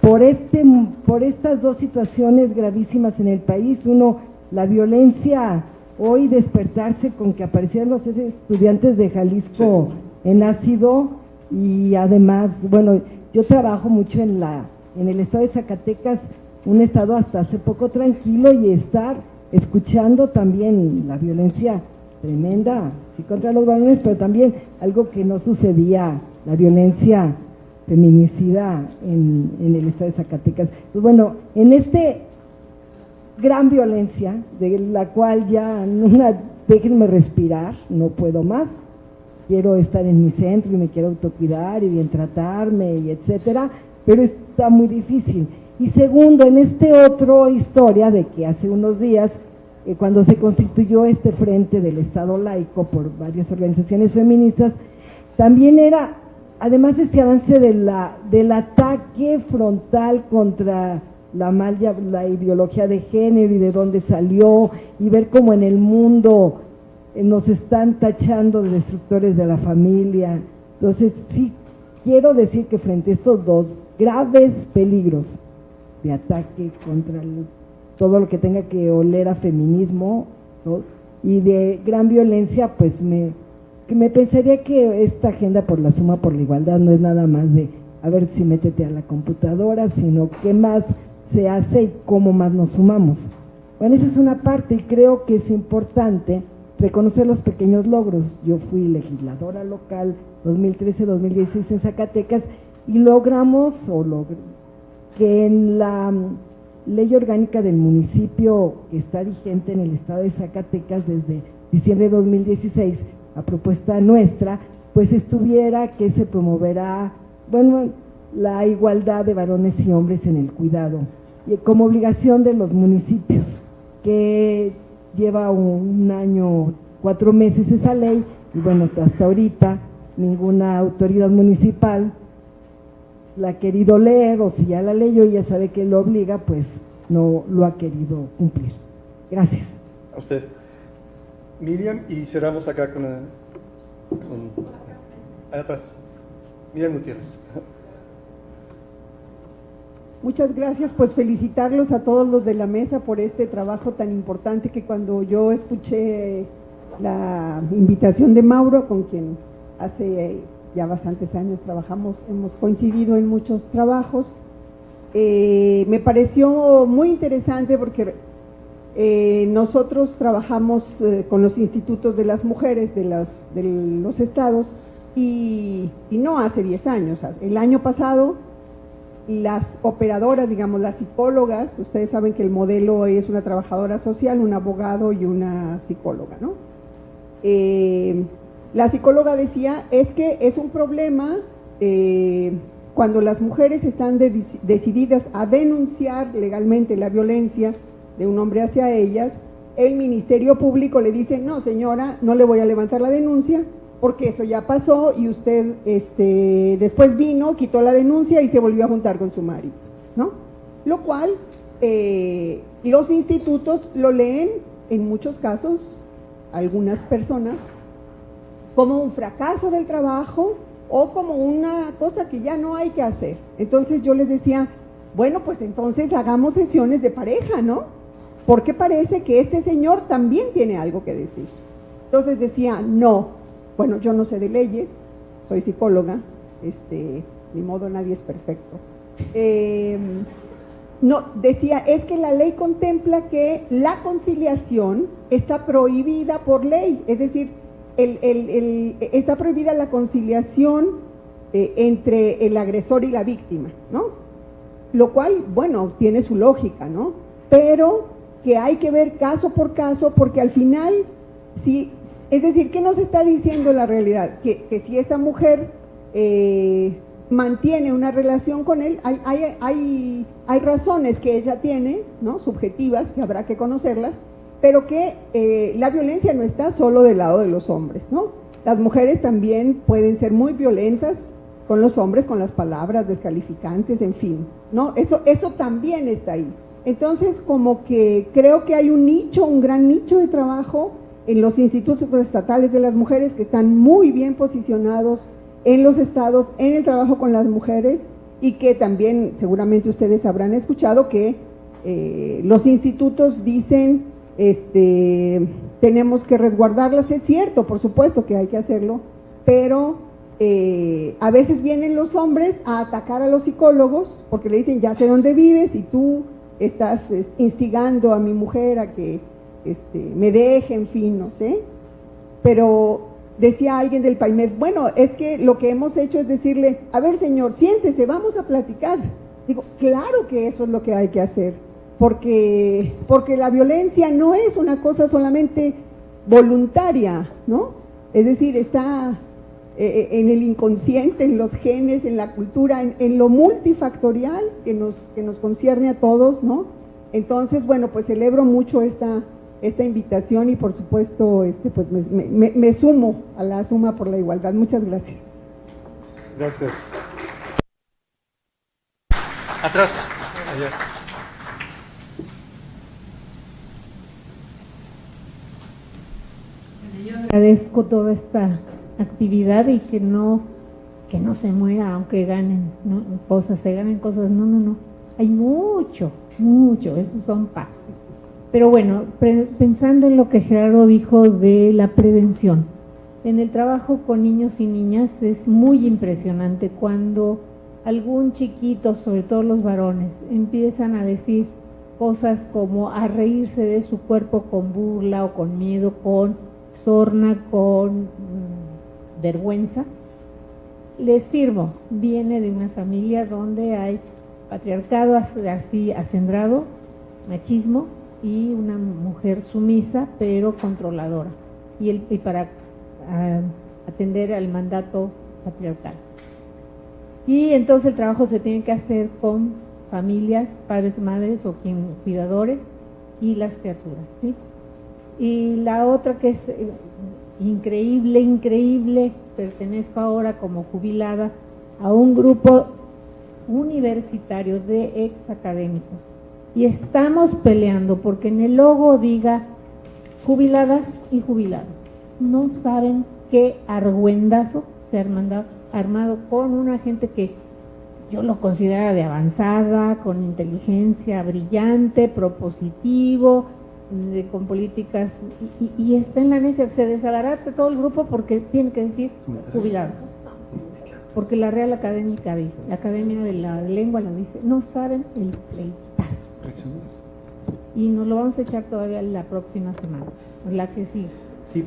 Por estas dos situaciones gravísimas en el país, uno, la violencia, hoy despertarse con que aparecieron los estudiantes de Jalisco en ácido, y además, bueno, yo trabajo mucho en el estado de Zacatecas, un estado hasta hace poco tranquilo, y estar escuchando también la violencia tremenda, sí, contra los varones, pero también algo que no sucedía, la violencia feminicida en el estado de Zacatecas. Pues bueno, en este gran violencia, de la cual ya déjenme respirar, no puedo más, quiero estar en mi centro y me quiero autocuidar y bien tratarme y etcétera, pero está muy difícil. Y segundo, en otro historia de que hace unos días, cuando se constituyó este Frente del Estado Laico por varias organizaciones feministas, también era, además, este avance del ataque frontal contra la ideología de género y de dónde salió, y ver cómo en el mundo nos están tachando de destructores de la familia. Entonces, sí, quiero decir que frente a estos dos graves peligros de ataque contra todo lo que tenga que oler a feminismo, ¿no?, y de gran violencia, pues me pensaría que esta agenda por la suma por la igualdad no es nada más de a ver si métete a la computadora, sino qué más se hace y cómo más nos sumamos. Bueno, esa es una parte, y creo que es importante reconocer los pequeños logros. Yo fui legisladora local 2013-2016 en Zacatecas y logramos que en la ley orgánica del municipio que está vigente en el estado de Zacatecas desde diciembre de 2016, a propuesta nuestra, pues estuviera que se promoverá, bueno, la igualdad de varones y hombres en el cuidado, y como obligación de los municipios, que lleva 1 año, 4 meses esa ley, y bueno, hasta ahorita ninguna autoridad municipal la ha querido leer, o si ya la leyó y ya sabe que lo obliga, pues no lo ha querido cumplir. Gracias. A usted. Miriam, y cerramos acá con allá atrás. Miriam Gutiérrez. Muchas gracias, pues felicitarlos a todos los de la mesa por este trabajo tan importante, que cuando yo escuché la invitación de Mauro, con quien hace ya bastantes años trabajamos, hemos coincidido en muchos trabajos, me pareció muy interesante porque nosotros trabajamos con los institutos de las mujeres de los estados y no hace 10 años, el año pasado las operadoras, digamos las psicólogas, ustedes saben que el modelo es una trabajadora social, un abogado y una psicóloga, ¿no? La psicóloga decía, es que es un problema cuando las mujeres están decididas a denunciar legalmente la violencia de un hombre hacia ellas, el Ministerio Público le dice, no señora, no le voy a levantar la denuncia, porque eso ya pasó y usted después vino, quitó la denuncia y se volvió a juntar con su marido, ¿no? Lo cual los institutos lo leen en muchos casos, algunas personas, como un fracaso del trabajo o como una cosa que ya no hay que hacer. Entonces yo les decía, bueno, pues entonces hagamos sesiones de pareja, ¿no? Porque parece que este señor también tiene algo que decir. Entonces decía, no, bueno, yo no sé de leyes, soy psicóloga, ni modo, nadie es perfecto. No, decía, es que la ley contempla que la conciliación está prohibida por ley, es decir, está prohibida la conciliación entre el agresor y la víctima, ¿no? Lo cual, bueno, tiene su lógica, ¿no? Pero que hay que ver caso por caso, porque al final, sí, es decir, ¿qué nos está diciendo la realidad? Que si esta mujer mantiene una relación con él, hay razones que ella tiene, ¿no?, subjetivas, que habrá que conocerlas, pero que la violencia no está solo del lado de los hombres, ¿no? Las mujeres también pueden ser muy violentas con los hombres, con las palabras descalificantes, en fin, ¿no? Eso también está ahí. Entonces, como que creo que hay un gran nicho de trabajo en los institutos estatales de las mujeres que están muy bien posicionados en los estados, en el trabajo con las mujeres, y que también seguramente ustedes habrán escuchado que los institutos dicen tenemos que resguardarlas. Es cierto, por supuesto que hay que hacerlo, pero a veces vienen los hombres a atacar a los psicólogos porque le dicen, ya sé dónde vives y tú estás instigando a mi mujer a que me deje, en fin, no sé. pero decía alguien del PAIMEF, bueno, es que lo que hemos hecho es decirle, a ver señor, siéntese, vamos a platicar. Digo, claro que eso es lo que hay que hacer, porque la violencia no es una cosa solamente voluntaria, ¿no? Es decir, está en el inconsciente, en los genes, en la cultura, en lo multifactorial que nos concierne a todos, ¿no? Entonces, bueno, pues celebro mucho esta invitación y por supuesto pues me sumo a la Suma por la Igualdad. Muchas gracias. Gracias. Atrás, allá. Yo agradezco toda esta actividad y que no se muera aunque ganen, ¿no? Cosas, se ganen cosas, no, hay mucho, esos son pasos. Pero bueno, pensando en lo que Gerardo dijo de la prevención, en el trabajo con niños y niñas es muy impresionante cuando algún chiquito, sobre todo los varones, empiezan a decir cosas como a reírse de su cuerpo con burla o con miedo, con sorna, con vergüenza. Les firmo, viene de una familia donde hay patriarcado así acendrado, machismo y una mujer sumisa pero controladora y para atender al mandato patriarcal. Y entonces el trabajo se tiene que hacer con familias, padres, madres o cuidadores y las criaturas, ¿sí? Y la otra que es increíble, pertenezco ahora como jubilada a un grupo universitario de ex académicos y estamos peleando porque en el logo diga jubiladas y jubilados. No saben qué argüendazo se ha armado con una gente que yo lo considero de avanzada, con inteligencia brillante, propositivo, con políticas, y está en la necia, se desabarata todo el grupo porque tiene que decir jubilado, porque la Real Académica dice, la Academia de la Lengua lo dice, no saben el pleitazo, y nos lo vamos a echar todavía la próxima semana, la que sigue, sí.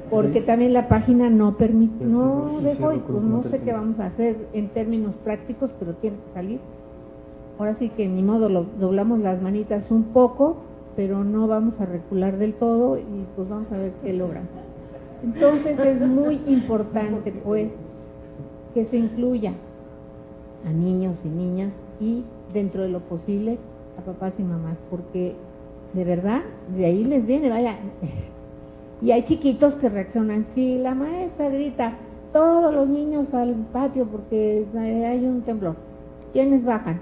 Porque también la página no permite, no dejó, y pues no sé qué vamos a hacer en términos prácticos, pero tiene que salir. Ahora sí que ni modo, doblamos las manitas un poco, pero no vamos a recular del todo y pues vamos a ver qué logran. Entonces es muy importante pues que se incluya a niños y niñas y dentro de lo posible a papás y mamás, porque de verdad de ahí les viene, vaya. Y hay chiquitos que reaccionan, si la maestra grita, todos los niños al patio porque hay un temblor, ¿quiénes bajan?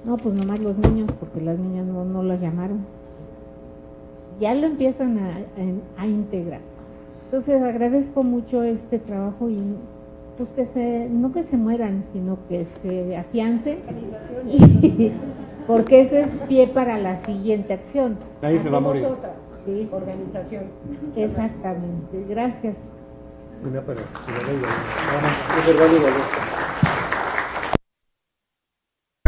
No, pues nomás los niños, porque las niñas no las llamaron. Ya lo empiezan a integrar. Entonces agradezco mucho este trabajo y pues no que se mueran, sino que se afiancen, porque eso es pie para la siguiente acción. Nadie se va a morir. Otra. Sí, organización. Exactamente, gracias. Una para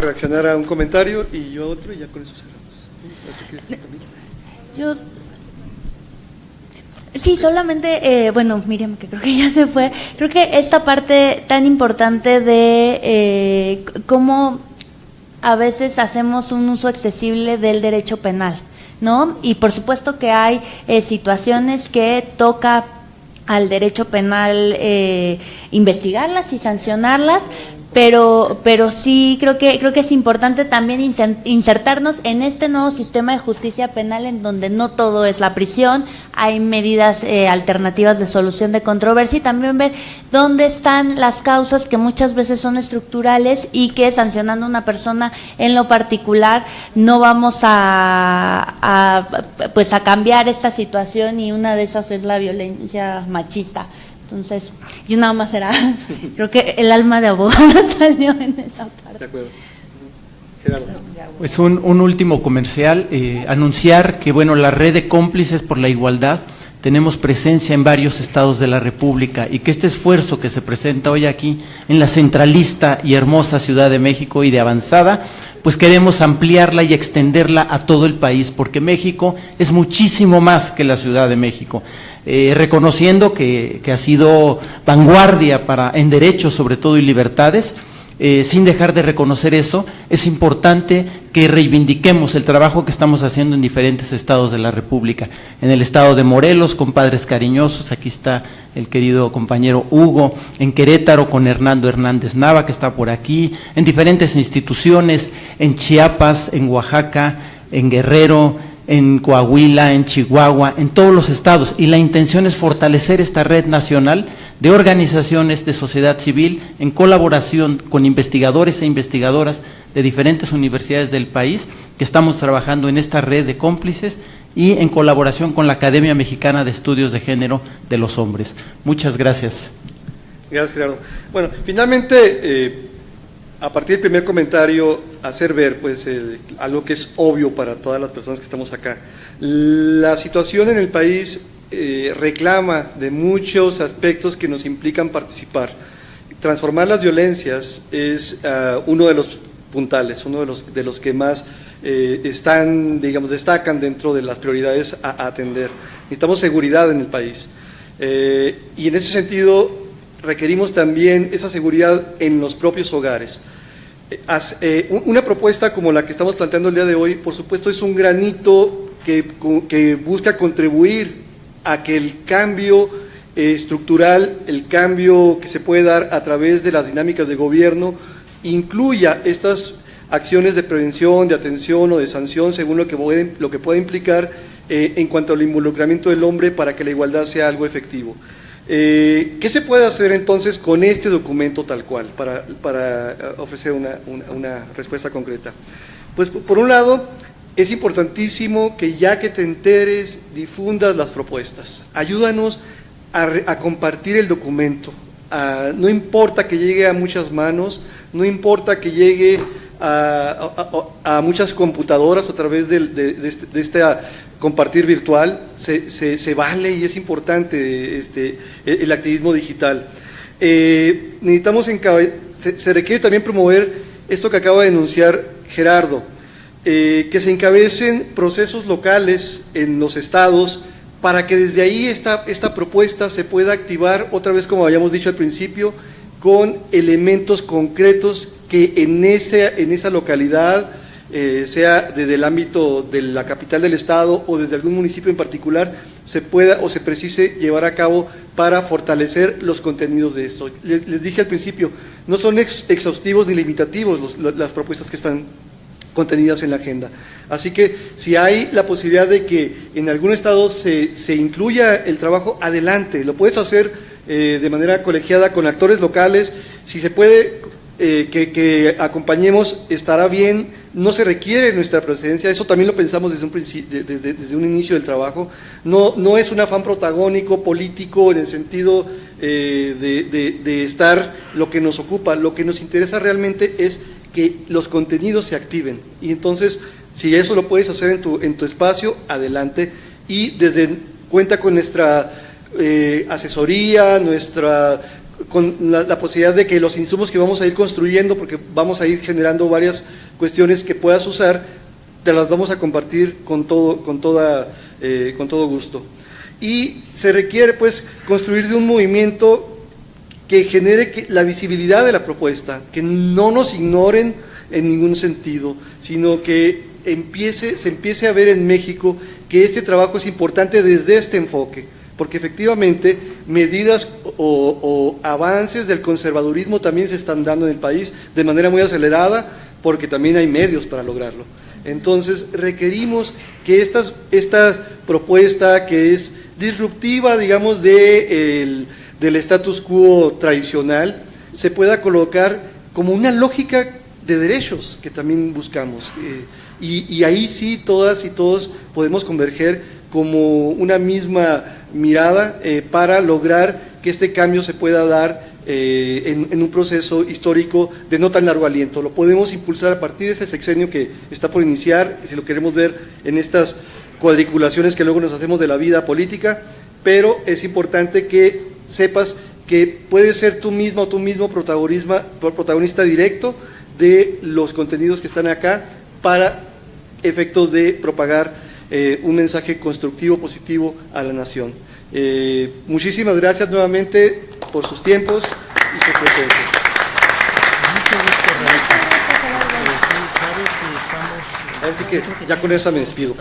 reaccionar a un comentario y yo a otro y ya con eso cerramos. Yo sí, solamente, bueno, Miriam, que creo que ya se fue, creo que esta parte tan importante de cómo a veces hacemos un uso accesible del derecho penal, ¿no? Y por supuesto que hay situaciones que toca al derecho penal investigarlas y sancionarlas, pero sí creo que es importante también insertarnos en este nuevo sistema de justicia penal en donde no todo es la prisión, hay medidas alternativas de solución de controversia y también ver dónde están las causas que muchas veces son estructurales y que sancionando a una persona en lo particular no vamos a cambiar esta situación, y una de esas es la violencia machista. Entonces, yo nada más creo que el alma de abogada salió en esa parte. De acuerdo. Gerardo. Pues un último comercial, anunciar que bueno, la red de cómplices por la igualdad tenemos presencia en varios estados de la República y que este esfuerzo que se presenta hoy aquí en la centralista y hermosa Ciudad de México y de avanzada, pues queremos ampliarla y extenderla a todo el país, porque México es muchísimo más que la Ciudad de México. Reconociendo que ha sido vanguardia en derechos sobre todo y libertades, sin dejar de reconocer eso, es importante que reivindiquemos el trabajo que estamos haciendo en diferentes estados de la República. En el estado de Morelos, con Padres Cariñosos, aquí está el querido compañero Hugo; en Querétaro, con Hernando Hernández Nava, que está por aquí; en diferentes instituciones, en Chiapas, en Oaxaca, en Guerrero, en Coahuila, en Chihuahua, en todos los estados, y la intención es fortalecer esta red nacional de organizaciones de sociedad civil en colaboración con investigadores e investigadoras de diferentes universidades del país, que estamos trabajando en esta red de cómplices y en colaboración con la Academia Mexicana de Estudios de Género de los Hombres. Muchas gracias. Gracias, Gerardo. Bueno, finalmente, a partir del primer comentario, hacer ver pues algo que es obvio para todas las personas que estamos acá. La situación en el país reclama de muchos aspectos que nos implican participar. Transformar las violencias es uno de los puntales, uno de los que más destacan dentro de las prioridades a atender. Necesitamos seguridad en el país, y en ese sentido requerimos también esa seguridad en los propios hogares. Una propuesta como la que estamos planteando el día de hoy, por supuesto, es un granito que busca contribuir a que el cambio estructural, el cambio que se puede dar a través de las dinámicas de gobierno, incluya estas acciones de prevención, de atención o de sanción, según lo que pueda implicar en cuanto al involucramiento del hombre para que la igualdad sea algo efectivo. ¿Qué se puede hacer entonces con este documento tal cual para ofrecer una respuesta concreta? Pues por un lado, es importantísimo que ya que te enteres, difundas las propuestas. Ayúdanos a compartir el documento. No importa que llegue a muchas manos, no importa que llegue a muchas computadoras a través de este compartir virtual, se vale y es importante el activismo digital. Necesitamos se requiere también promover esto que acaba de enunciar Gerardo, que se encabecen procesos locales en los estados para que desde ahí esta propuesta se pueda activar otra vez, como habíamos dicho al principio, con elementos concretos que en esa localidad, sea desde el ámbito de la capital del estado o desde algún municipio en particular, se pueda o se precise llevar a cabo para fortalecer los contenidos de esto. Les dije al principio, no son exhaustivos ni limitativos las propuestas que están contenidas en la agenda. Así que si hay la posibilidad de que en algún estado se incluya el trabajo, adelante, lo puedes hacer de manera colegiada con actores locales. Si se puede que acompañemos, estará bien. No se requiere nuestra presencia, eso también lo pensamos desde un inicio del trabajo. No es un afán protagónico, político, en el sentido de estar lo que nos ocupa. Lo que nos interesa realmente es que los contenidos se activen, y entonces si eso lo puedes hacer en tu espacio, adelante, y cuenta con nuestra asesoría, con la posibilidad de que los insumos que vamos a ir construyendo, porque vamos a ir generando varias cuestiones que puedas usar, te las vamos a compartir con todo gusto. Y se requiere pues construir de un movimiento que genere la visibilidad de la propuesta, que no nos ignoren en ningún sentido, sino que se empiece a ver en México que este trabajo es importante desde este enfoque, porque efectivamente medidas o avances del conservadurismo también se están dando en el país de manera muy acelerada, porque también hay medios para lograrlo. Entonces requerimos que esta propuesta, que es disruptiva, digamos, del status quo tradicional, se pueda colocar como una lógica de derechos que también buscamos, y ahí sí todas y todos podemos converger como una misma mirada para lograr que este cambio se pueda dar en un proceso histórico de no tan largo aliento. Lo podemos impulsar a partir de ese sexenio que está por iniciar, si lo queremos ver en estas cuadriculaciones que luego nos hacemos de la vida política, pero es importante que sepas que puedes ser tú misma o tú mismo protagonista directo de los contenidos que están acá para efecto de propagar un mensaje constructivo, positivo a la nación. Muchísimas gracias nuevamente por sus tiempos y sus presencias. Así que ya con esa me despido.